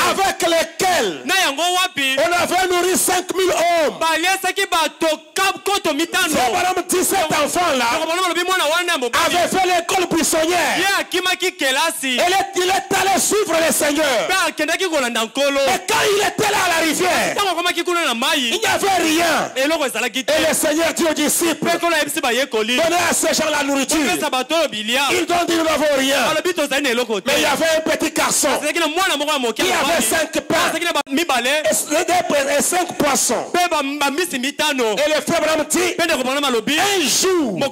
avec lesquels on avait nourri 5000 hommes. Cet enfant-là avait fait l'école buissonnière. Il est allé suivre le Seigneur. Et quand il était là à la rivière, il n'y avait rien. Et le Seigneur dit aux disciples, donnez à ces gens la nourriture. Ils ont dit, nous n'avons rien. Mais il y avait un petit garçon qui avait 5 pains et 5 poissons. Et le frère Branham dit, un jour, un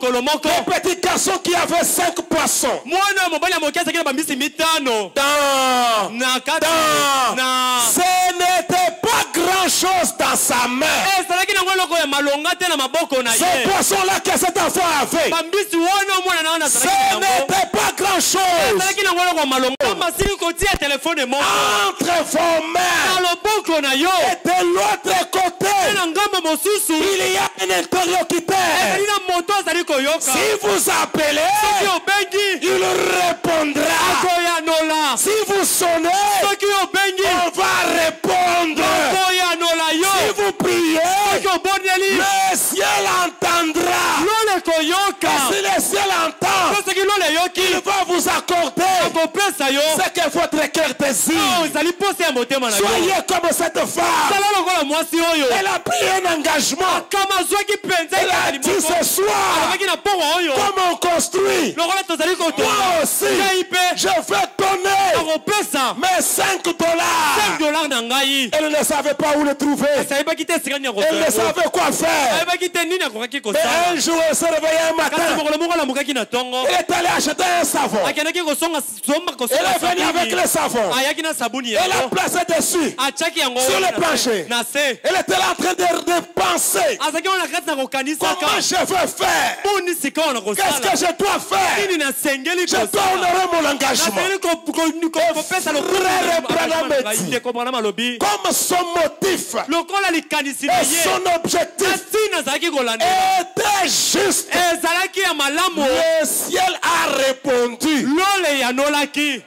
petit garçon qui avait 5 poissons, ce n'était pas grand chose dans sa main. Ce poisson-là que cet enfant avait, ce n'était pas grand chose. Entre vos mains et de l'autre côté, il y a un interlocuteur. Si vous appelez, il répondra. Si vous sonnez, on va répondre. Si vous priez, le ciel entendra. Et si le ciel entend, il va vous accorder ce que votre cœur désire. Soyez comme cette femme. Elle a pris un engagement. Elle a dit ce soir, comme on construit, moi aussi, je vais donner mes $5. Elle ne savait pas où le trouver. Elle ne savait quoi faire. Mais un jour, elle s'est réveillée un matin. Elle est allée acheter un savon. Elle est venue avec le savon. Elle a placé dessus, sur le plancher. Elle était là en train de penser. Comment je veux faire? Qu'est-ce que je dois faire? Je dois honorer mon engagement. Frère Branham dit, comme son motif et son objectif était juste, le ciel a répondu.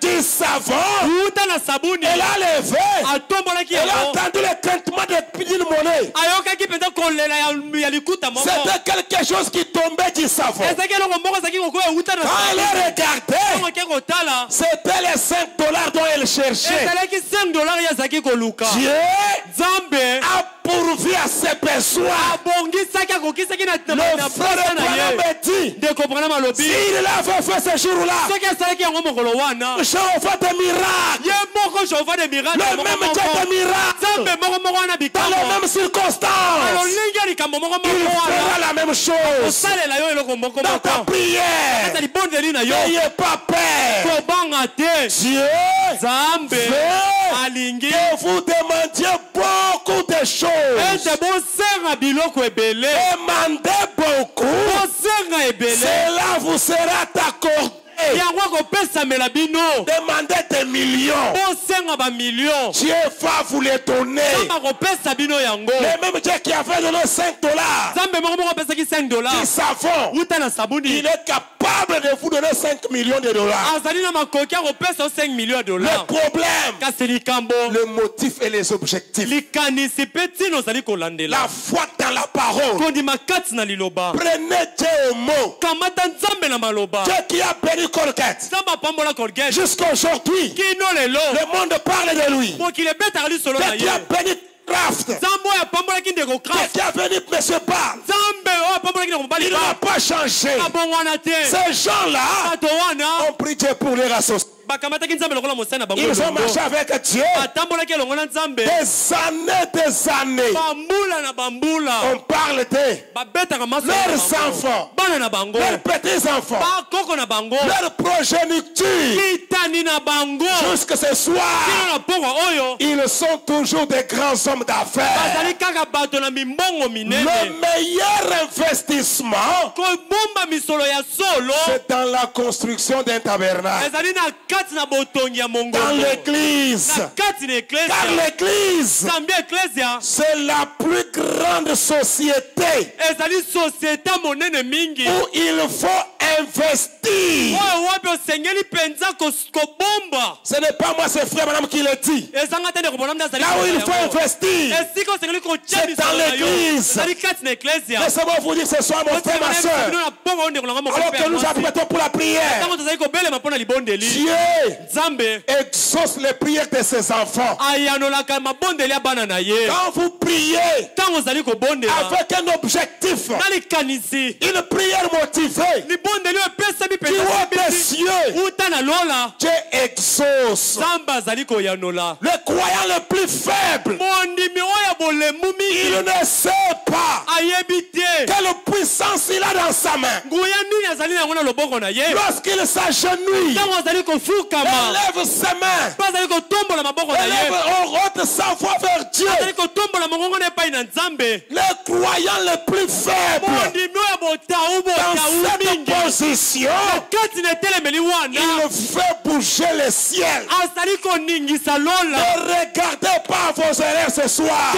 Du savon, elle a levé, elle a entendu le craintement d'une monnaie. C'était quelque chose qui tombait du savon. Quand elle regardait, c'était les $5 dont elle cherchait. Dieu a pourvu à ses besoins. Le frère Branham dit, s'il avait fait ce jour-là, Jéhovah des miracles, le même Dieu des miracles, dans les mêmes circonstances, il fera la même chose. Dans ta prière, n'ayez pas peur. Dieu veut que vous demandiez beaucoup de choses. Demandez beaucoup, cela vous sera accordé. Demandez des millions. Dieu va vous les donner. Le même Dieu qui avait donné $5, qui savons, il est capable de vous donner $5 millions. Le problème, le motif et les objectifs. La foi dans la parole. Prenez Dieu au mot. Dieu qui a béni Colgate. Jusqu'à aujourd'hui, le monde parle de lui. Dieu qui a béni Kraft. Dieu qui a béni M. Barr. Il n'a pas changé. Ces gens-là ont pris Dieu pour les associer. Ils ont marché avec Dieu des années. On parle de leurs enfants, leurs petits-enfants, leurs progénitures. Jusque ce soir, ils sont toujours des grands hommes d'affaires. Le meilleur investissement, c'est dans la construction d'un tabernacle. Dans l'église. Car l'église, c'est la plus grande société où il faut investir. Ce n'est pas moi, c'est frère madame qui le dit. Là où il faut investir, c'est dans l'église. Laissez-moi vous dire ce soir, mon frère, ma soeur, alors que nous apprêtons pour la prière, Dieu exauce les prières de ses enfants. Quand vous priez avec un objectif, une prière motivée, du haut des cieux, Dieu exauce. Le croyant le plus faible, il ne sait pas quelle puissance il a dans sa main. Lorsqu'il s'agenouille, élève ses mains, élève en route sa voix vers Dieu. Le croyant le plus faible, dans cette position, il fait bouger le ciel. Ne regardez pas vos erreurs ce soir.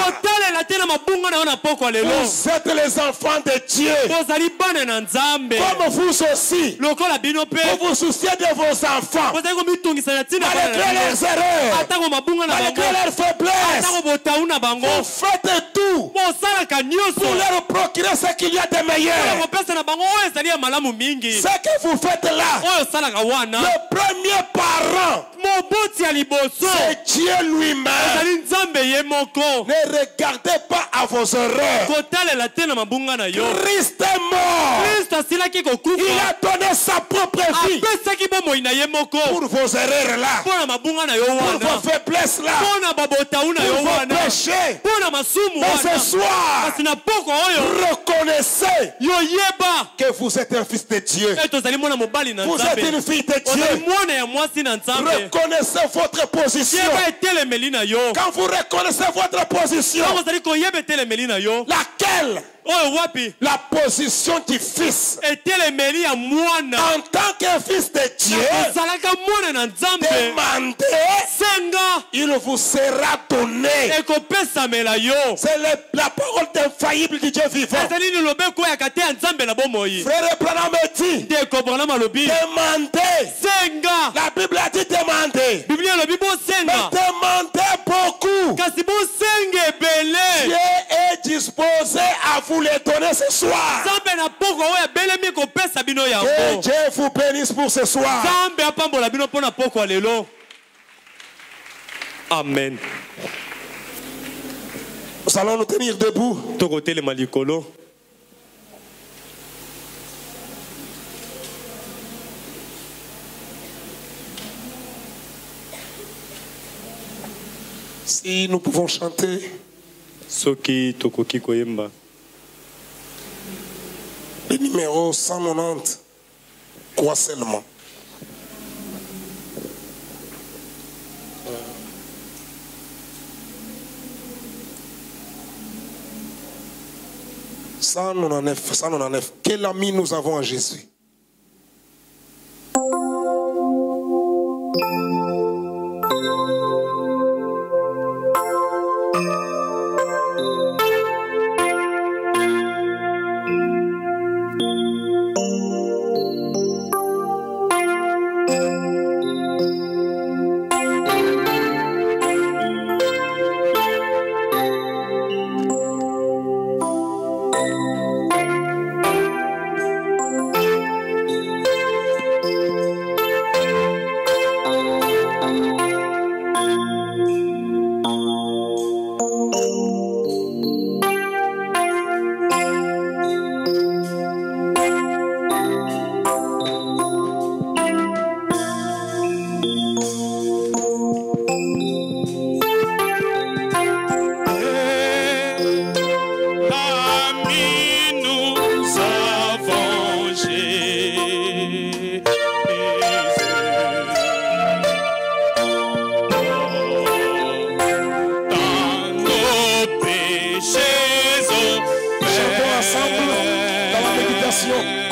Vous êtes les enfants de Dieu. Comme vous aussi, vous vous souciez de vos enfants. Malgré leurs erreurs, malgré leurs faiblesses, vous faites tout pour leur procurer ce qu'il y a de meilleur. Ce que vous faites là, le premier parent, c'est Dieu lui-même. Ne regardez pas à vos erreurs. Christ est mort. Il a donné sa propre vie pour vos erreurs là, pour vos faiblesses là, pour vos péchés. Mais ce soir, reconnaissez que vous êtes un fils de Dieu. Vous êtes une fille de Dieu. Reconnaissez votre position. Quand vous reconnaissez votre position, laquelle? La position du fils. En tant que fils de Dieu, demandez, il vous sera donné. C'est la parole infaillible du Dieu vivant. Frère Branham dit, demandez. La Bible a dit demandez. Mais demandez beaucoup. Dieu est disposé à vous les donner ce soir. Que Dieu vous bénisse pour ce soir. Amen. Nous allons nous tenir debout. Si nous pouvons chanter le numéro 190, quoi seulement. Ça, nous en est. Quel ami nous avons en Jésus? acclamation.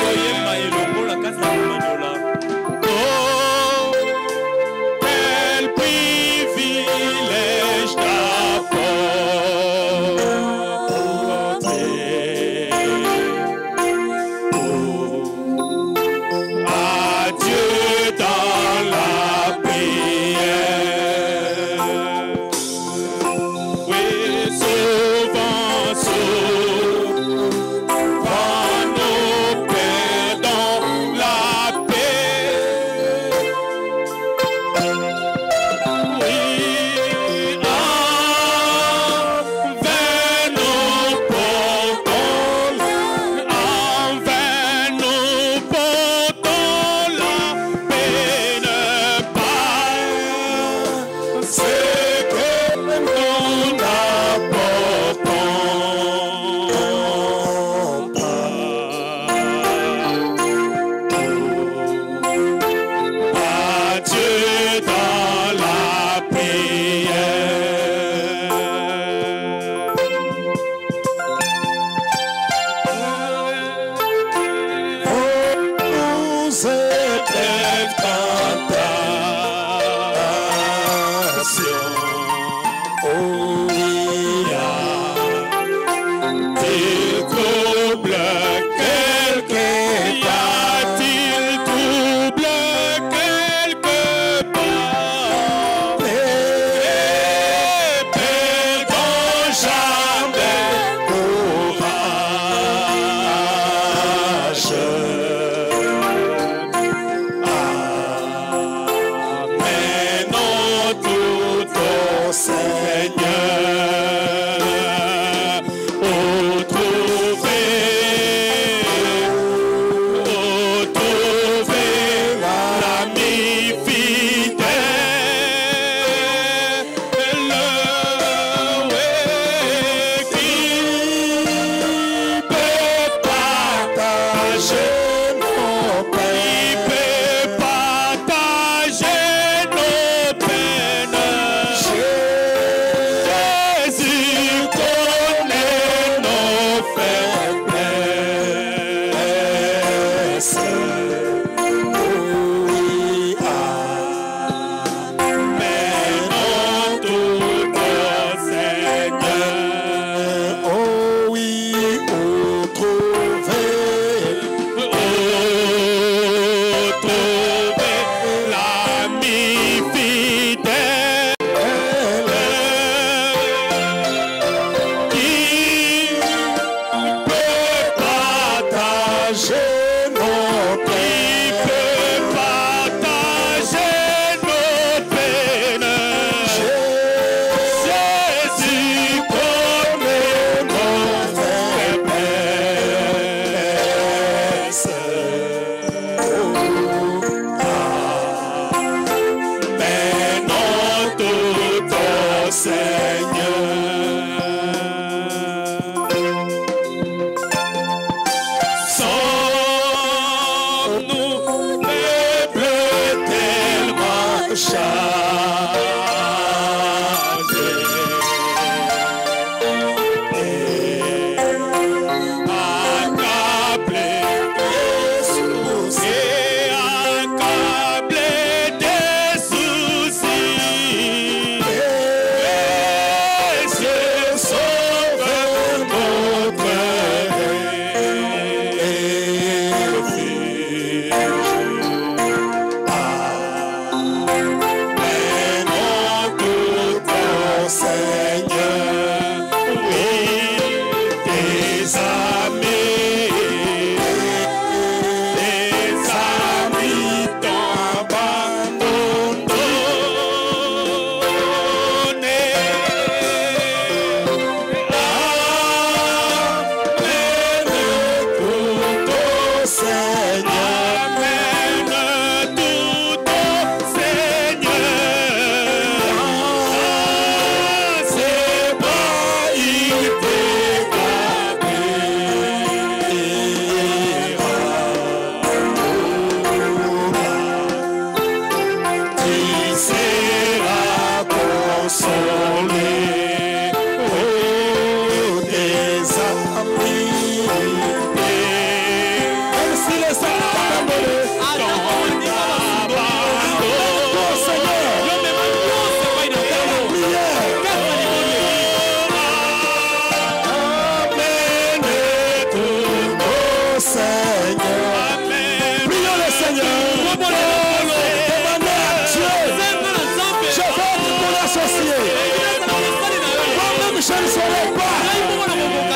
je ne saurais pas.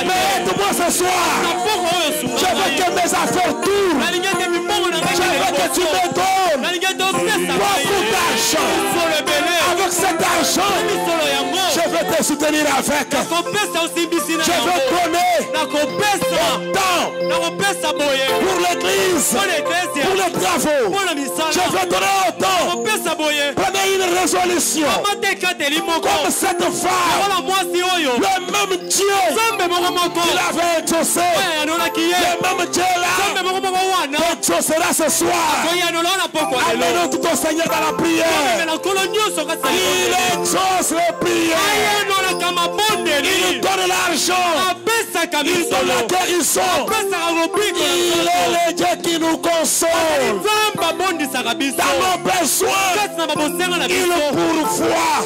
Mais aide-moi ce soir. Je veux que mes affaires tournent. Je veux que tu me donnes beaucoup d'argent. Avec cet argent, je veux te soutenir avec. Je veux donner autant pour l'église, pour les travaux. Je veux donner autant. Prenez une résolution. Comme cette femme, le même Dieu qu'il avait exaucé, le même Dieu là, exaucera ce soir. Amenons tout au Seigneur dans la prière. Il exauce les prières. Il donne l'argent. Il donne la guérison. Il est le Dieu qui nous console. Dans nos besoins, il pourvoit.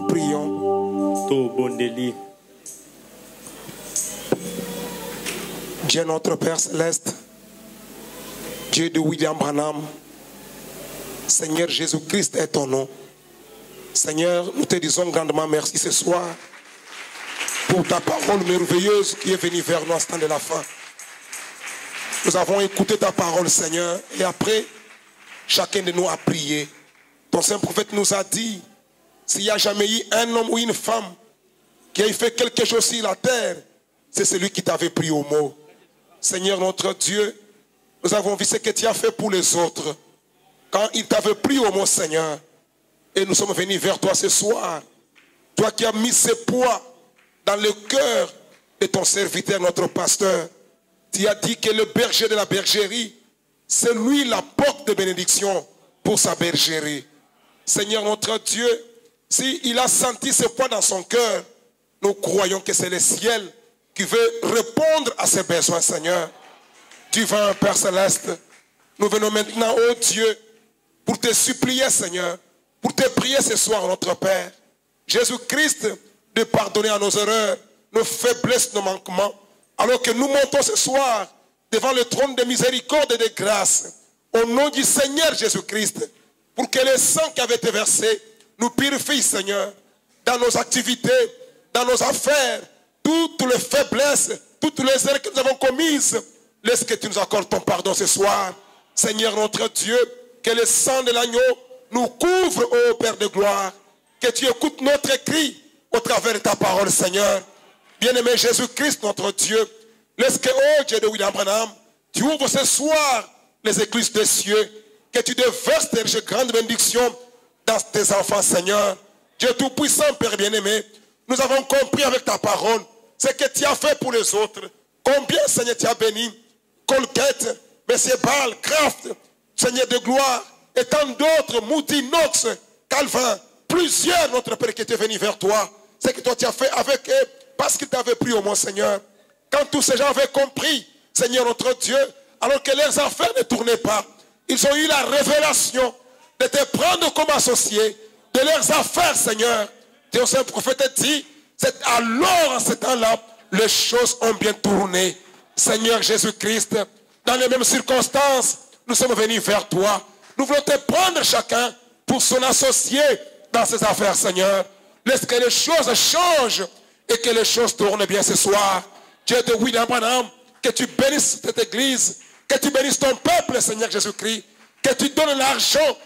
Prions pour le Seigneur. Dieu notre Père Céleste, Dieu de William Branham, Seigneur Jésus-Christ est ton nom. Seigneur, nous te disons grandement merci ce soir pour ta parole merveilleuse qui est venue vers nous à ce temps de la fin. Nous avons écouté ta parole, Seigneur, et après, chacun de nous a prié. Ton saint prophète nous a dit, s'il n'y a jamais eu un homme ou une femme qui ait fait quelque chose sur la terre, c'est celui qui t'avait pris au mot. Seigneur notre Dieu, nous avons vu ce que tu as fait pour les autres. Quand il t'avait pris au mot, Seigneur, et nous sommes venus vers toi ce soir. Toi qui as mis ce poids dans le cœur de ton serviteur, notre pasteur. Tu as dit que le berger de la bergerie, c'est lui la porte de bénédiction pour sa bergerie. Seigneur notre Dieu, s'il a senti ce poids dans son cœur, nous croyons que c'est le ciel qui veut répondre à ses besoins, Seigneur. Divin Père Céleste, nous venons maintenant, ô Dieu, pour te supplier, Seigneur, pour te prier ce soir, notre Père. Jésus-Christ, de pardonner à nos erreurs, nos faiblesses, nos manquements, alors que nous montons ce soir devant le trône de miséricorde et de grâce, au nom du Seigneur Jésus-Christ, pour que le sang qui avait été versé nous purifie, Seigneur, dans nos activités, dans nos affaires, toutes les faiblesses, toutes les erreurs que nous avons commises. Laisse que tu nous accordes ton pardon ce soir. Seigneur notre Dieu, que le sang de l'agneau nous couvre, ô Père de gloire. Que tu écoutes notre cri au travers de ta parole, Seigneur. Bien-aimé Jésus-Christ, notre Dieu, laisse que, ô Dieu de William Branham, tu ouvres ce soir les écluses des cieux, que tu déverses tes grandes bénédictions dans tes enfants, Seigneur. Dieu Tout-Puissant, Père bien-aimé, nous avons compris avec ta parole ce que tu as fait pour les autres. Combien, Seigneur, tu as béni Colgate, M. Ball, Kraft, Seigneur de gloire, et tant d'autres, Moody, Knox, Calvin, plusieurs, notre Père, qui étaient venus vers toi. Ce que toi tu as fait avec eux, parce qu'ils t'avaient pris au moins, Seigneur. Quand tous ces gens avaient compris, Seigneur notre Dieu, alors que leurs affaires ne tournaient pas, ils ont eu la révélation de te prendre comme associé de leurs affaires, Seigneur. Dieu, un prophète a dit, c'est alors en ce temps-là, les choses ont bien tourné. Seigneur Jésus-Christ, dans les mêmes circonstances, nous sommes venus vers toi. Nous voulons te prendre chacun pour son associé dans ses affaires, Seigneur. Laisse que les choses changent et que les choses tournent bien ce soir. Dieu de William Branham, que tu bénisses cette église, que tu bénisses ton peuple, Seigneur Jésus-Christ, que tu donnes l'argent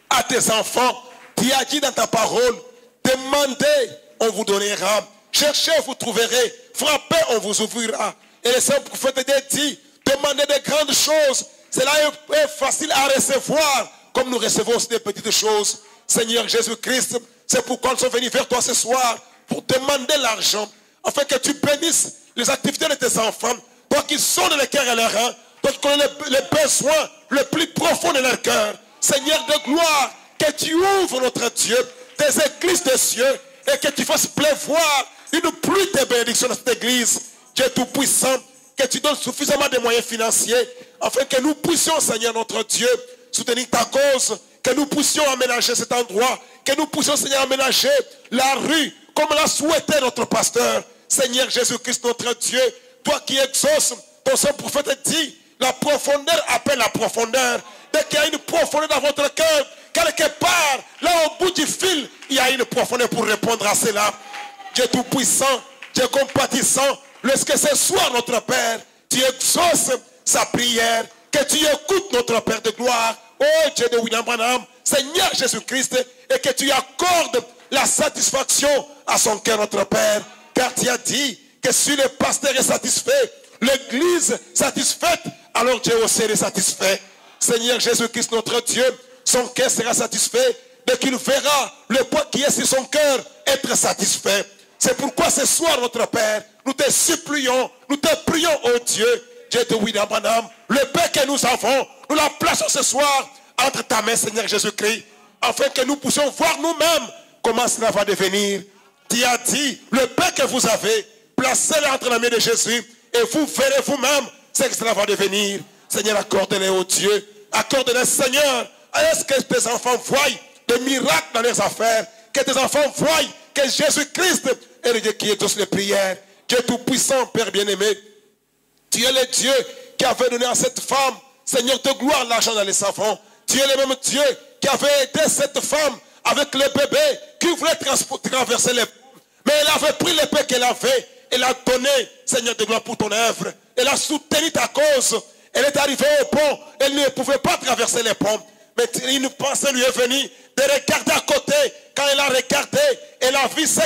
à tes enfants. Tu as dit dans ta parole, demandez, on vous donnera. Cherchez, vous trouverez. Frappez, on vous ouvrira. Et le Saint prophète dit, demandez de grandes choses. Cela est facile à recevoir, comme nous recevons aussi des petites choses. Seigneur Jésus-Christ, c'est pourquoi nous sommes venus vers toi ce soir, pour demander l'argent, afin que tu bénisses les activités de tes enfants, toi qui sonnes les cœurs et les reins, toi qui connais les besoins le plus profond de leur cœur. Seigneur de gloire, que tu ouvres, notre Dieu, tes églises des cieux, et que tu fasses pleuvoir une pluie de bénédictions dans cette église. Dieu Tout-Puissant, que tu donnes suffisamment de moyens financiers, afin que nous puissions, Seigneur notre Dieu, soutenir ta cause, que nous puissions aménager cet endroit, que nous puissions, Seigneur, aménager la rue, comme l'a souhaité notre pasteur. Seigneur Jésus-Christ, notre Dieu, toi qui exauces, ton Saint prophète dit, la profondeur appelle la profondeur. Dès qu'il y a une profondeur dans votre cœur, quelque part, là au bout du fil, il y a une profondeur pour répondre à cela. Dieu Tout-Puissant, Dieu compatissant, lorsque ce soir, notre Père, tu exauces sa prière, que tu écoutes notre Père de gloire, oh Dieu de William Branham, Seigneur Jésus-Christ, et que tu accordes la satisfaction à son cœur, notre Père, car tu as dit que si le pasteur est satisfait, l'église satisfaite, alors Dieu aussi est satisfait. Seigneur Jésus-Christ, notre Dieu, son cœur sera satisfait dès qu'il verra le poids qui est sur son cœur être satisfait. C'est pourquoi ce soir, notre Père, nous te supplions, nous te prions, oh Dieu, Dieu de William Branham, le paix que nous avons, nous la plaçons ce soir entre ta main, Seigneur Jésus-Christ, afin que nous puissions voir nous-mêmes comment cela va devenir. Tu as dit, le paix que vous avez, placez-le entre la main de Jésus, et vous verrez vous-même ce que cela va devenir. Seigneur, accorde-les, oh Dieu, accorde-les, Seigneur, à ce que tes enfants voient des miracles dans leurs affaires, que tes enfants voient que Jésus-Christ est le Dieu qui exauce les prières. Dieu Tout-Puissant, Père bien-aimé, tu es le Dieu qui avait donné à cette femme, Seigneur de gloire, l'argent dans les savons. Tu es le même Dieu qui avait aidé cette femme avec le bébé qui voulait traverser les ponts. Mais elle avait pris l'épée qu'elle avait, elle a donné, Seigneur de gloire, pour ton œuvre. Elle a soutenu ta cause. Elle est arrivée au pont, elle ne pouvait pas traverser les ponts. Mais une pensée lui est venue de regarder à côté. Quand elle a regardé, elle a vu ce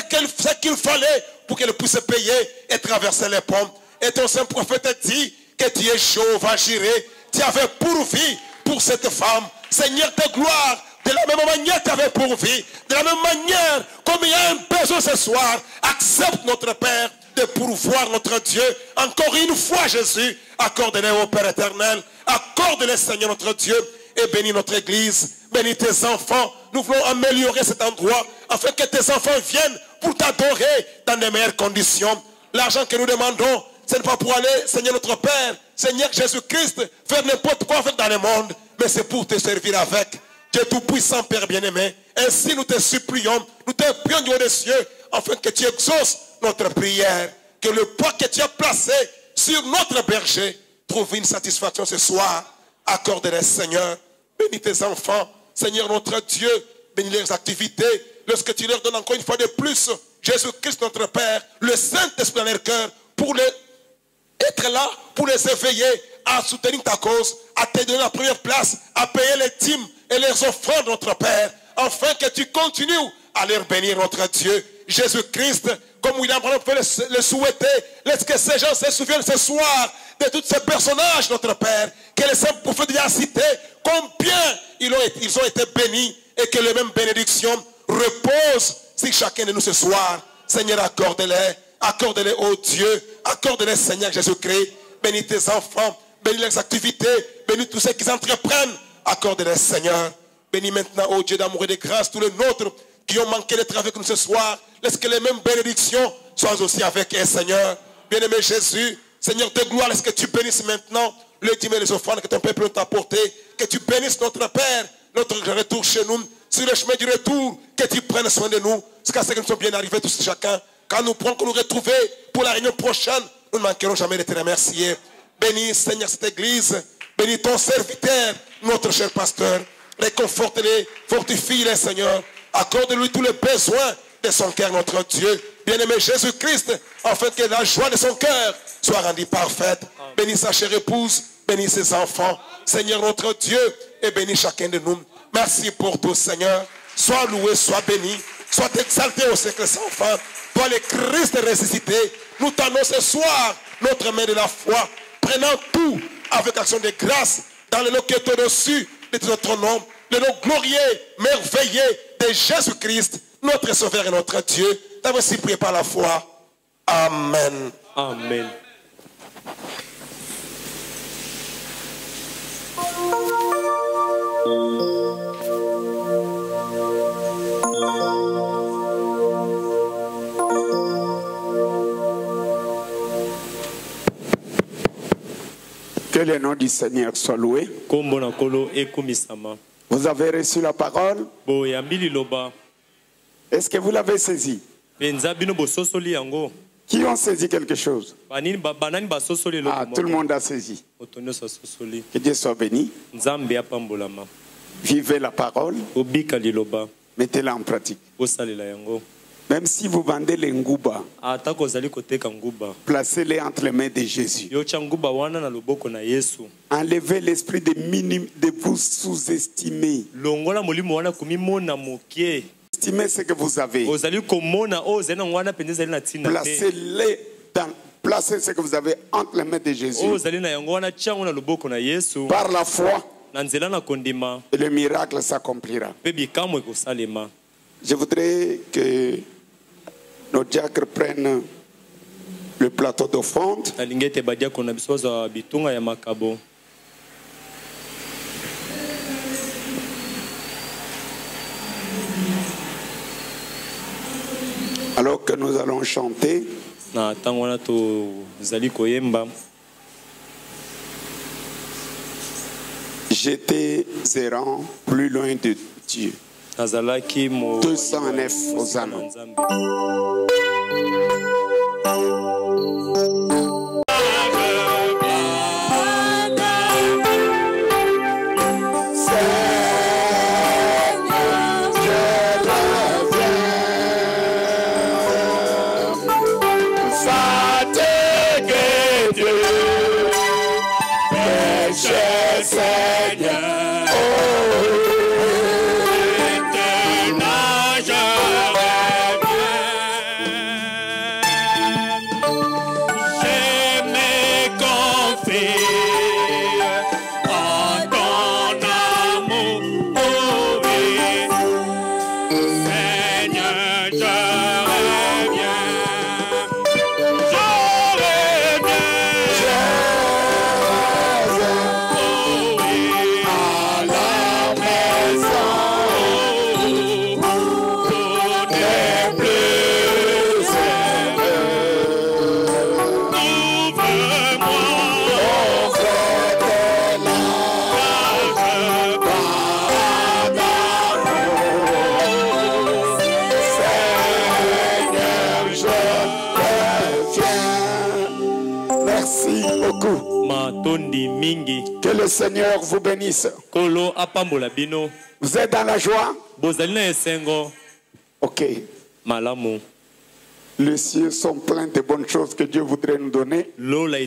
qu'il fallait pour qu'elle puisse payer et traverser les ponts. Et ton Saint prophète dit que tu es Jéhovah Jireh. Tu avais pourvu pour cette femme. Seigneur de gloire, de la même manière tu avais pourvu. De la même manière, comme il y a un besoin ce soir, accepte notre Père de pourvoir notre Dieu. Encore une fois, Jésus, accorde-les au Père éternel. Accorde-les, Seigneur notre Dieu. Et bénis notre église, bénis tes enfants. Nous voulons améliorer cet endroit afin que tes enfants viennent pour t'adorer dans les meilleures conditions. L'argent que nous demandons, ce n'est pas pour aller, Seigneur notre Père, Seigneur Jésus-Christ, faire n'importe quoi faire dans le monde, mais c'est pour te servir avec. Dieu Tout-Puissant, Père bien-aimé, ainsi nous te supplions, nous te prions du haut des cieux, afin que tu exauces notre prière, que le poids que tu as placé sur notre berger trouve une satisfaction ce soir. Accorde-les, Seigneur. Bénis tes enfants, Seigneur notre Dieu, bénis leurs activités, lorsque tu leur donnes encore une fois de plus, Jésus-Christ notre Père, le Saint-Esprit dans leur cœur, pour être là, pour les éveiller à soutenir ta cause, à te donner la première place, à payer les dîmes et les offrandes, notre Père, afin que tu continues à leur bénir, notre Dieu. Jésus-Christ, comme William Branham peut le souhaiter, laisse que ces gens se souviennent ce soir de tous ces personnages, notre Père, que les saints prophètes déjà cités, combien ils ont été bénis, et que les mêmes bénédictions reposent sur chacun de nous ce soir. Seigneur, accorde-les, oh Dieu, accorde-les, Seigneur Jésus-Christ. Bénis tes enfants, bénis leurs activités, bénis tous ceux qui entreprennent, accorde-les, Seigneur. Bénis maintenant, oh Dieu d'amour et de grâce, tous les nôtres qui ont manqué d'être avec nous ce soir. Laisse que les mêmes bénédictions soient aussi avec eux, Seigneur. Bien-aimé Jésus, Seigneur de gloire, laisse que tu bénisses maintenant les dîmes et les offrandes que ton peuple t'a apporté. Que tu bénisses notre Père, notre retour chez nous, sur le chemin du retour, que tu prennes soin de nous, jusqu'à ce que nous soyons bien arrivés tous chacun. Quand nous pourrons nous retrouver pour la réunion prochaine, nous ne manquerons jamais de te remercier. Bénis, Seigneur, cette église. Bénis ton serviteur, notre cher pasteur. Réconforte-les, fortifie-les, Seigneur. Accorde-lui tous les besoins de son cœur, notre Dieu. Bien-aimé Jésus-Christ, afin que la joie de son cœur soit rendue parfaite. Bénis sa chère épouse, bénis ses enfants. Seigneur, notre Dieu, et bénis chacun de nous. Merci pour tout, Seigneur. Sois loué, sois béni, sois exalté au siècle sans fin. Toi, le Christ ressuscité, nous tendons ce soir notre main de la foi, prenant tout avec action de grâce dans le nom qui est au-dessus de notre nom, le nom glorieux, merveilleux de Jésus-Christ, notre Sauveur et notre Dieu. T'avons ainsi prié par la foi. Amen. Amen. Que le nom du Seigneur soit loué. Vous avez reçu la parole. Est-ce que vous l'avez saisi? Qui ont saisi quelque chose? Ah, tout le monde a saisi. Que Dieu soit béni. Vivez la parole. Mettez-la en pratique. Même si vous vendez les ngouba, placez-les entre les mains de Jésus. Enlevez l'esprit de vous sous-estimer. Estimez ce que vous avez. Placez ce que vous avez entre les mains de Jésus. Par la foi, et le miracle s'accomplira. Je voudrais que nos diacres prennent le plateau d'offrande. Alors que nous allons chanter, j'étais errant plus loin de Dieu. 209 Hosanna. La Que le Seigneur vous bénisse. Vous êtes dans la joie? Ok. Les cieux sont pleins de bonnes choses que Dieu voudrait nous donner. La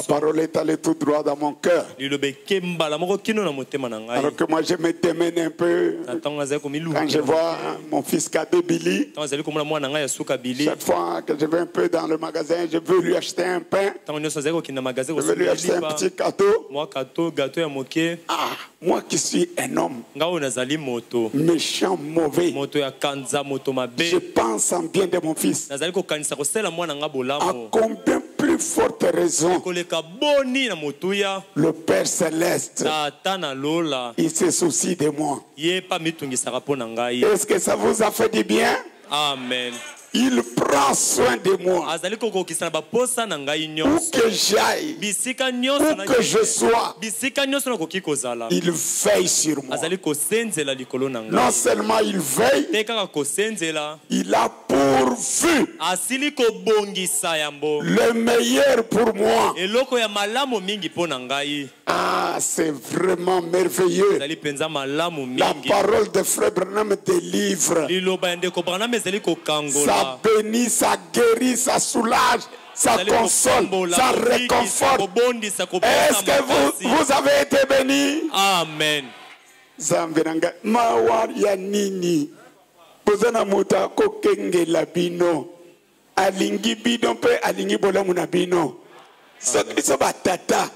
parole est allée tout droit dans mon cœur. Alors que moi je me démène un peu quand je vois mon fils cadet Billy. Chaque fois que je vais un peu dans le magasin, je veux lui acheter un pain. Je veux lui acheter un petit gâteau. Ah, moi qui suis un homme méchant, mauvais, je pense en bien de mon fils. À combien plus forte raison le Père Céleste, il se soucie de moi. Est-ce que ça vous a fait du bien? Amen. Il prend soin de moi. Où que j'aille, où que je sois, il veille sur moi. Non seulement il veille, il a pourvu le meilleur pour moi. Ah, c'est vraiment merveilleux. La parole de Frère Branham me délivre. Ça bénit, ça guérit, ça soulage, ça console, ça réconforte. Est-ce que vous avez été bénis? Amen. Zambiranga mawar ya nini bozana muta ko kenge labino alingi bidon pe alingi bolamu na bino so kiso batata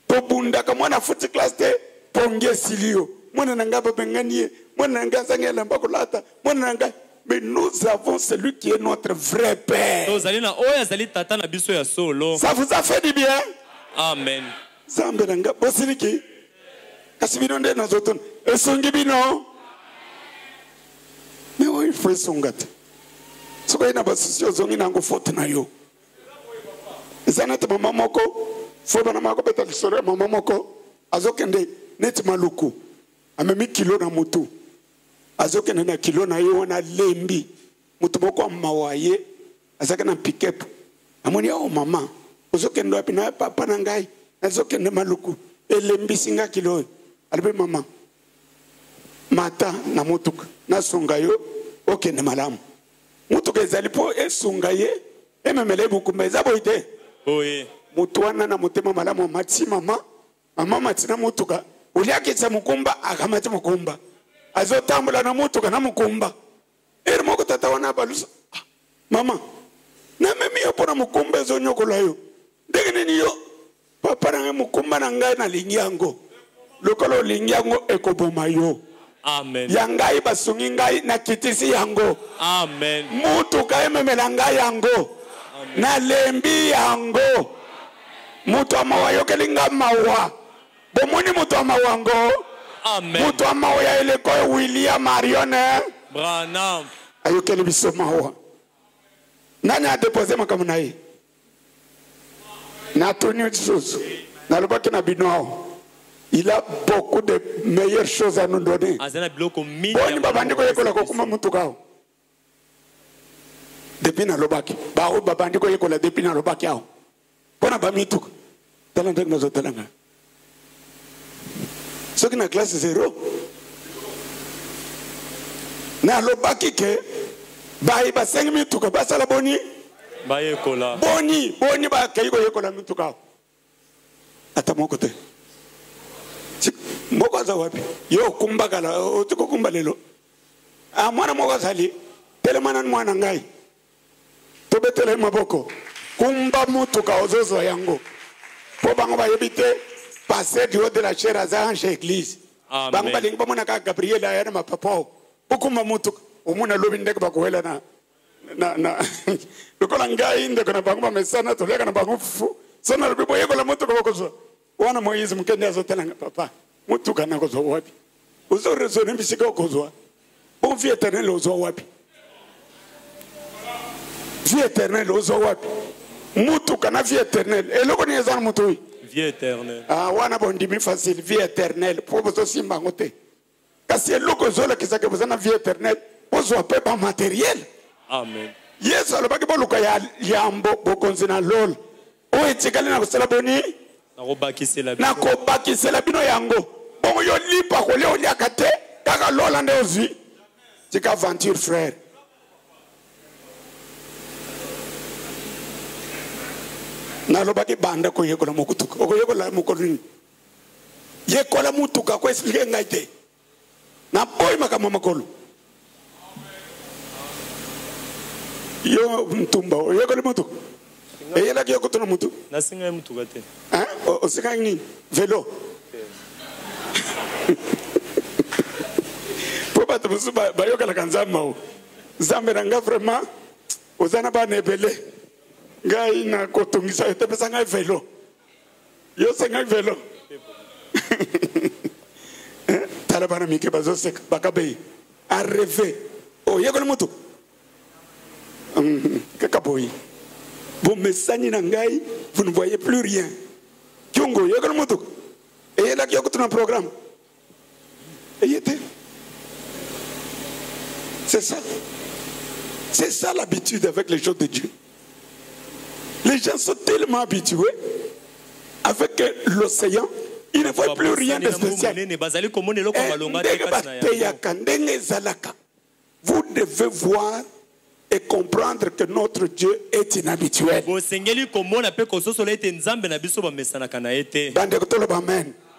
to bunda ka mwana futi class te ponge silio mwana nanga babenganie mwana nanga sangela mbakolata mwana nanga. Mais nous avons celui qui est notre vrai Père. Ça vous a fait du bien? Amen. Zambiranga bosiliki kasibino nde nazoton esongi bino. Mais oui, il faut esongate. Ce qu'on a basisio zongi nango faute na yo. Zanate mama moko fo bana mako beta lisore mama moko azokende net maluku amemi kilo na mutu. Azokende na kilo na yo na lembi mutu moko mawaye azaka na pick-up amoni ya mama azokende wapi na papa na ngai azokende maluku elembi singa kilo albe mama mata na mutuka na songa yo okende malamu mutuka ezali po esunga ye ememele bukumba ezabo ite oye mutu wana na mutema malamu mati mama mati na mutuka uliakitsa mukumba akamati mukumba azotambula na mutuka na mukumba eri moko tata wana balusa mama na memi yo pona mukumba ezonyokola yo ndenge nini yo papa na mukumba na ngai na linyango lokolo linyango ekoboma yo. Amen. Yangai basungi ngai na kitisi yango. Amen. Mutuka ememela ngai yango. Na lembi yango. Mutu amawa yokelinga mawa. Bomoni mutu amawango. Amen. Mutu amawa ya eleko William Marione Branham ayokeli biso mawa. Nani a déposé makambo na ye? Na toni chose. Na lobaki na bino. Il a beaucoup de meilleures choses à nous donner. Boni babandi ko yekola ko kuma mutuka. Depuis na lobaki. Ba o babandi ko yekola depuis na lobaki ao. Bona ba mituka. Talanda na zotalanga. Soki na classe 0. Na lobaki ke ba iba 5 mituka ba sala boni. Ba yekola. Boni ba kay ko yekola mituka. Ata moko te. Moko za wapi yo kumbagala otiko kumbalelo mwana moko zali telemana mwana ngai to betele maboko kumba mutuka ozozo yango po bango ba yebite passer du haut de la chair à chez église bango balingi bamona ka Gabriel ayana mapapa pokumba mutuka omuna lobi ndeke bakohela na lokola ngai ndeke na bango mesana to leka na bango fu sona lobi boyeko la mutuka bakozo wana Moïse mkende azotelanga papa mutuka na kozo wapi uzo rezone mbisika kozo bon vie éternelle ozo wapi vie éternelle ozo wapi mutuka na vie éternelle eloko ni ezana mutu vie éternelle wana bondimi facile vie éternelle pour bozo simba ngote kasi eloko zola kisaka bozana vie éternelle ozo pe ba matériel. Amen. Yesu alobaki boluka ya yambo bokonzi na lol o etikali na kusala boni na kobakisela bino yango bongo yo lipa kolia oliaka te kaka lola nde ozwi tika aventure frère nalobaki banda koyekola mokutuka okoyekola mokolini yekola mutuka ko explique ngai te na boy makambo makolo yo mtumba oyekola mutuka eyela kiyo kutuna mutu nasinga mutuka te osinga nini vélo po bato mosusu bayokalaka nzambe o nzambe na nga vraiment oza na bana ebele ngai na kotungisa yo tepesa ngai vélo yo se ngai vélo tala bana mike bazoseka bakabei arrêvé oyekoli mutu kaka boyi vous me saignez na ngai vous ne voyez plus rien kyongo yekoli mutu eyela kiyo kutuna programme eyete c'est ça l'habitude avec les choses de Dieu. Les gens sont tellement habitués avec l'océan, ils ne voient plus rien de spécial. Vous devez voir et comprendre que notre Dieu est inhabituel.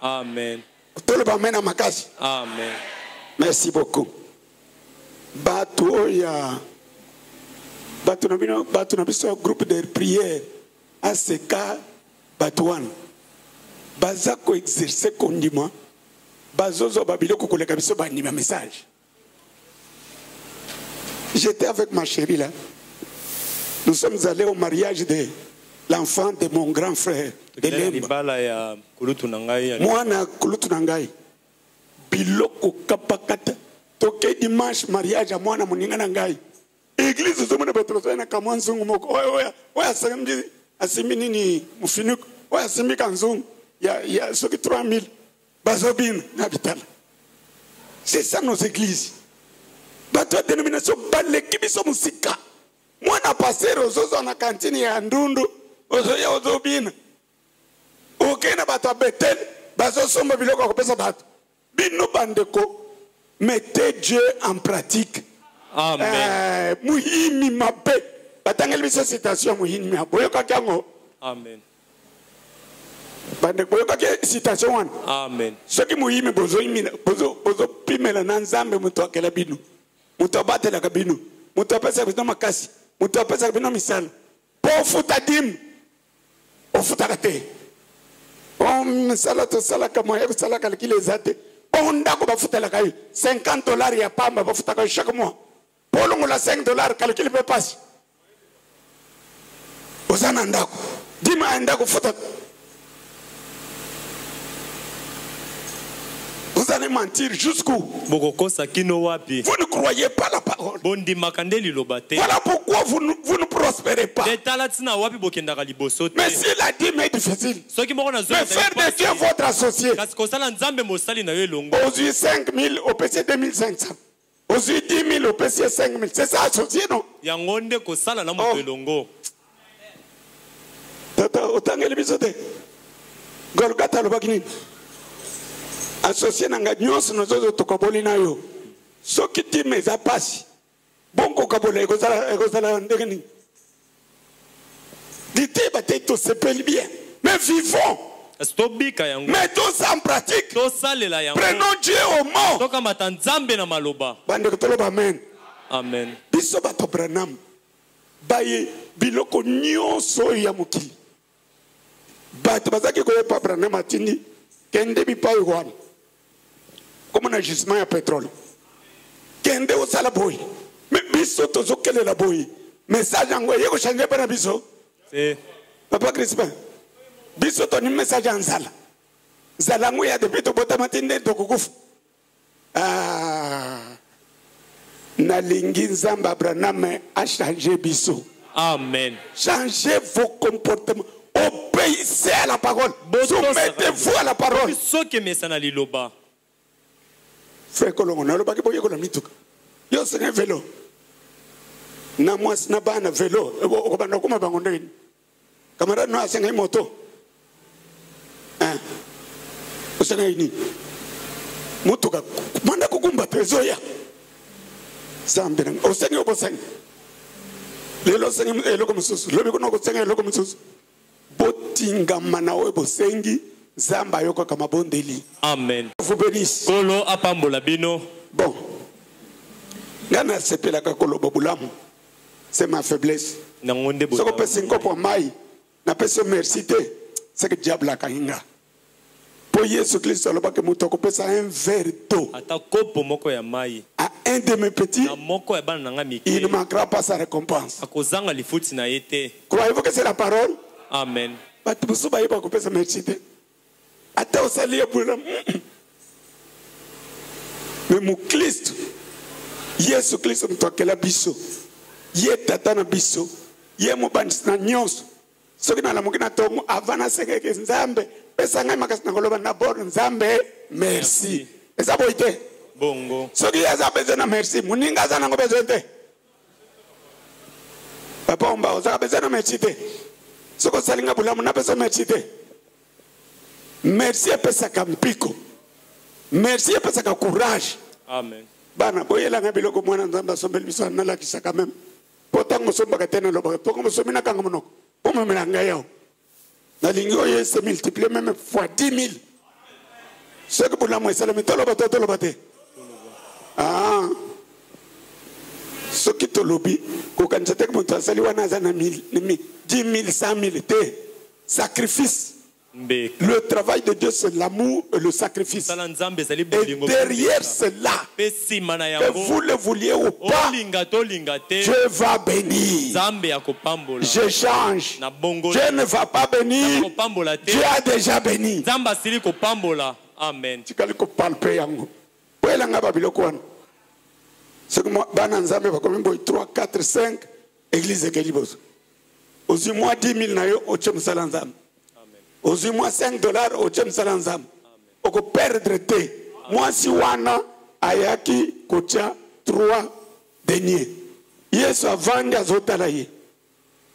Amen. Amen. Merci beaucoup. Batu na biso groupe de prière ACK Batouane baza ko exercer kondima bazozo babiloko koleka biso banima message. J'étais avec ma chérie là. Nous sommes allés au mariage de l'enfant de mon grand frère de Lemba. Mwana kulutu nangai biloko kapakata toke dimanche mariage à mwana muninga nangai. Église zomona batrozo na kamwanzungu moko oya asimi nini mufinuko oya asimi kanzungu ya soki 3000 bazobina na bitala. C'est ça nos églises. Bato dénomination baleki biso musika mwana passer ozozo na cantine ya ndundu ozoya ozobina okena bato betel bazosomba biloko kopesa bato bino bandeko mettez Dieu en pratique. Amen. Muhimi mabe batangeli biso citation muhimi mabe kango. Amen. Bande boyo ka citation wana. Amen. Soki muhimi bozo imina bozo pimela na nzambe muto akela binu muto batela ka binu muto apesa bino makasi muto apesa bino misala po futa dim o futa kate misala to sala kama ya sala kalkile zate onda ko bafuta la kai $50 ya pamba bafuta ka chaque mois polongo la $5 calcul peut passer osana ndako dima ndako futa vous allez mentir jusqu'où vous ne croyez pas la parole. Voilà pourquoi vous ne prospérez pas. Mais s'il a dit, mais difficile. Mais faire de Dieu votre associé. Aux yeux 5 000, au PC 2500. Aux yeux 10 000, au PC 5 000. C'est ça associé, non? Autant que l'épisode. Golgata le bagni. Associé nanga nyonso nozozo tokaboli na yo soki time za pasi bonko kabola ekozala ndengeni dite bate to sepeli bien mais vivons mais tous en pratique prenons Dieu au mot bande kotoloba amen amen biso bato Branham baye biloko nyonso ya mokili bato bazaki koyepa Branham atindi kende bipai wana comme un agissement à pétrole. Kende au salaboy. Mais biso tozo kele la boy. Message envoyé ko changer para biso. C'est Papa Crispin. Biso toni message en sala. Zala ngoya depuis to botamatinde to kukufu. Na lingi nzamba Branham a changé biso. Amen. Changez vos comportements. Obéissez à la parole. Soumettez-vous à la parole. Ce que mesana liloba. Frère Kolongo, na loba kiboye kola mituka. Yo sene vélo. Na mwasi na bana vélo. Oko banda kuma bango ndeni. camarade no asenga moto usenga ini mutuka manda kukumba tezoya sambira usenga obosenga lelo senga eloko mususu lobi kuno kusenga eloko mususu botinga mana we bosengi zamba yoko kama bondeli. Amen. Vous bénisse. Kolo apambola bino. Bon. Ngana sepela ka kolo bobulamu. C'est ma faiblesse. Nangonde bo. Soko pese ngopo mai. Na pese merci te. C'est que diable a kainga. Po Yesu Kristo aloba ke mutoko pesa un verre d'eau. Ata kopo moko ya mai. À un de mes petits. Na moko ya bana nanga mike. Il ne manquera pas sa récompense. Akozanga lifuti na yete. Croyez-vous que c'est la parole? Amen. Batu busuba yeba ko pesa merci te. Ata osalia bula. Mais mon Christ, Yesu Kristo mtokela biso. Ye tata na biso. Ye mo bandis na nyonso. Soki na lamuki na tongo avana sekeke nzambe. Pesa ngai makasi na koloba na bor nzambe. Merci. Eza boite. Bongo. Soki yaza besoin na merci. Muninga za nango besoin te. Papa omba oza besoin na merci te. Soko salinga bula muna besoin merci te. Merci à pesaka mpiko. Merci à pesaka courage. Amen. Bana boyela ngabiloko mwana nzamba sombeli biso na la kisaka même. Potango somba katena loba. Poko mosomina kanga monoko. Pomo melanga yao. Na lingi oye se multiplier même fois 10 000. Ce que pour la moi c'est le métalo batoto lobate. Ah. Ce qui te lobby ko kanjate ko mutasali wana za na 10 000 100 000 te. Sacrifice. Le travail de Dieu, c'est l'amour et le sacrifice. Et derrière cela, que vous le vouliez ou pas, Dieu va bénir. Je change. Dieu ne va pas bénir. Dieu a déjà béni. Amen. Tu peux le palper. Ce que moi, Bananzambe va comme 3, 4, 5 églises de Kelibos. Aussi, moi, 10 000 nayo, au Tchem Salanzam. Aussi, moi, $5 au Tchem Salanzam. On peut perdre te. Moi, si wana, ayaki, kocha, 3 deniers. Yesu avanga zotalaye.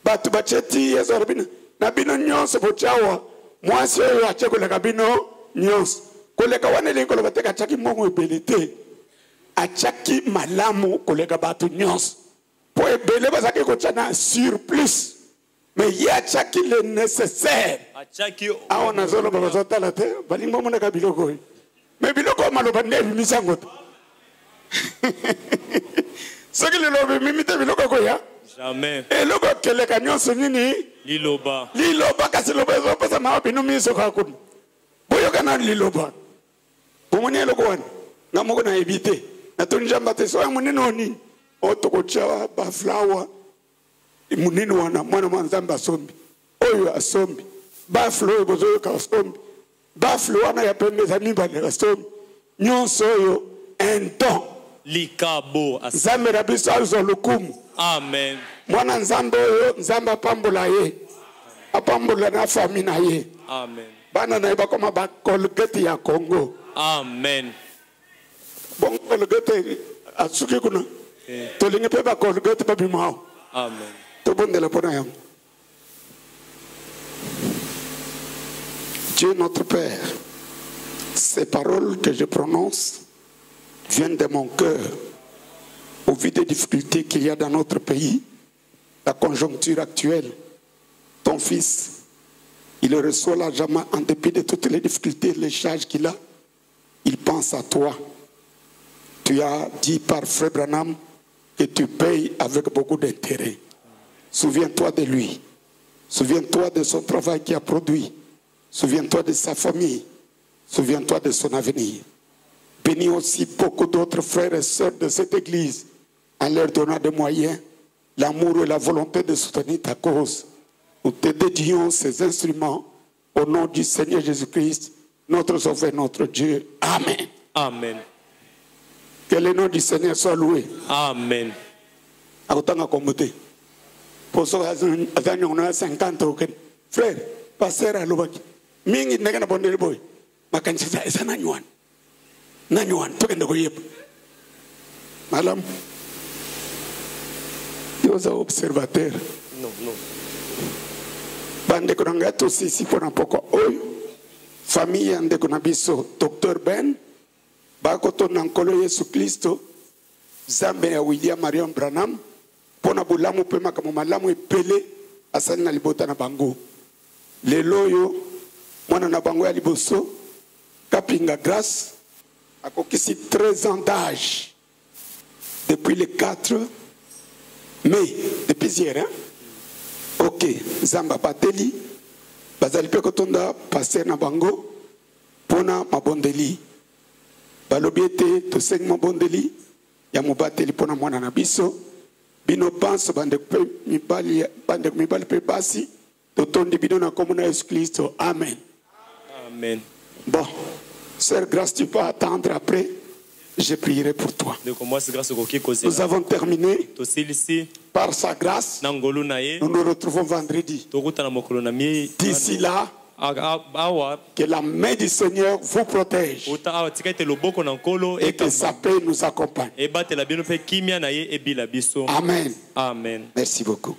Batu bacheti, yesu arabina. Nabino nyonso pochawa. Moi, si oyo acheko le kabino nyonso. Koleka wane linko lo bateka chaki mongo ebelete. Achaki malamu koleka batu nyonso. Po ebele basaki kocha na surplus. Mais il y a chaki le nécessaire. Ah, on a zolo babazota la terre. Balingo mona kabiloko. Mais biloko maloba ne misangot. Ce que le lobe mimite biloko koya. Jamais. Et logo kele kanyon sonini. Liloba. Liloba kasi loba zo pasa ma binu miso kakun. Boyo kana liloba. Bomoni logo wan. Ngamoko na ebite. Na tunjamba te so amuni noni. Otokocha ba flower. Munini wana mwana manzamba sombi oyo asombi baflo bozo ka sombi baflo wana ya pembe za mimba ne sombi nyonso oyo ento likabo nzambe na biso azo lukumu. Amen. Mwana nzambe oyo nzamba pambola ye apambola na famille na ye. Amen. Bana na ba koma ba Colgate ya Congo. Amen. Bon Colgate asuki kuna tolinge pe ba Colgate ba bimao. Amen. Dieu notre Père, ces paroles que je prononce viennent de mon cœur au vu des difficultés qu'il y a dans notre pays, la conjoncture actuelle. Ton fils, il reçoit l'argent en dépit de toutes les difficultés, les charges qu'il a. Il pense à toi. Tu as dit par Frère Branham que tu payes avec beaucoup d'intérêt. Souviens-toi de lui. Souviens-toi de son travail qu'il a produit. Souviens-toi de sa famille. Souviens-toi de son avenir. Bénis aussi beaucoup d'autres frères et sœurs de cette église en leur donnant des moyens, l'amour et la volonté de soutenir ta cause. Nous te dédions ces instruments au nom du Seigneur Jésus-Christ, notre Sauveur, notre Dieu. Amen. Amen. Que le nom du Seigneur soit loué. Amen. Pour ça, on a 50 frère, pasteur à l'obaki. Mingi n'est pas bon boy. Ma canchisa est un annuan. Nanuan, token de goyep. Madame, tu es un observateur. Non, non. bande konanga tosi ici pour n'importe oyo famille ande konabiso Dr Ben bakoto nankolo Yesu Kristo zambe ya William Marion Branham pona bulamu pe makamo malamu epele asali na libota na bango lelo yo mwana na bango ya liboso Kapinga Grâce akokisi 13 ans d'âge depuis le 4 mai depuis hier hein? Ok zamba bateli bazali pe kotonda passer na bango pona mabondeli balobi ete tosengi mabondeli ya mobateli pona mwana na biso bino banso bande mibali pe basi totondi bino na kombo na Yesu Kristo amen. Amen. Bon, Sœur Grâce, tu peux attendre après. Je prierai pour toi. Nous avons terminé. Par sa grâce, nous nous retrouvons vendredi. D'ici là, que la main du Seigneur vous protège et que sa paix nous accompagne. Amen. Amen. Merci beaucoup.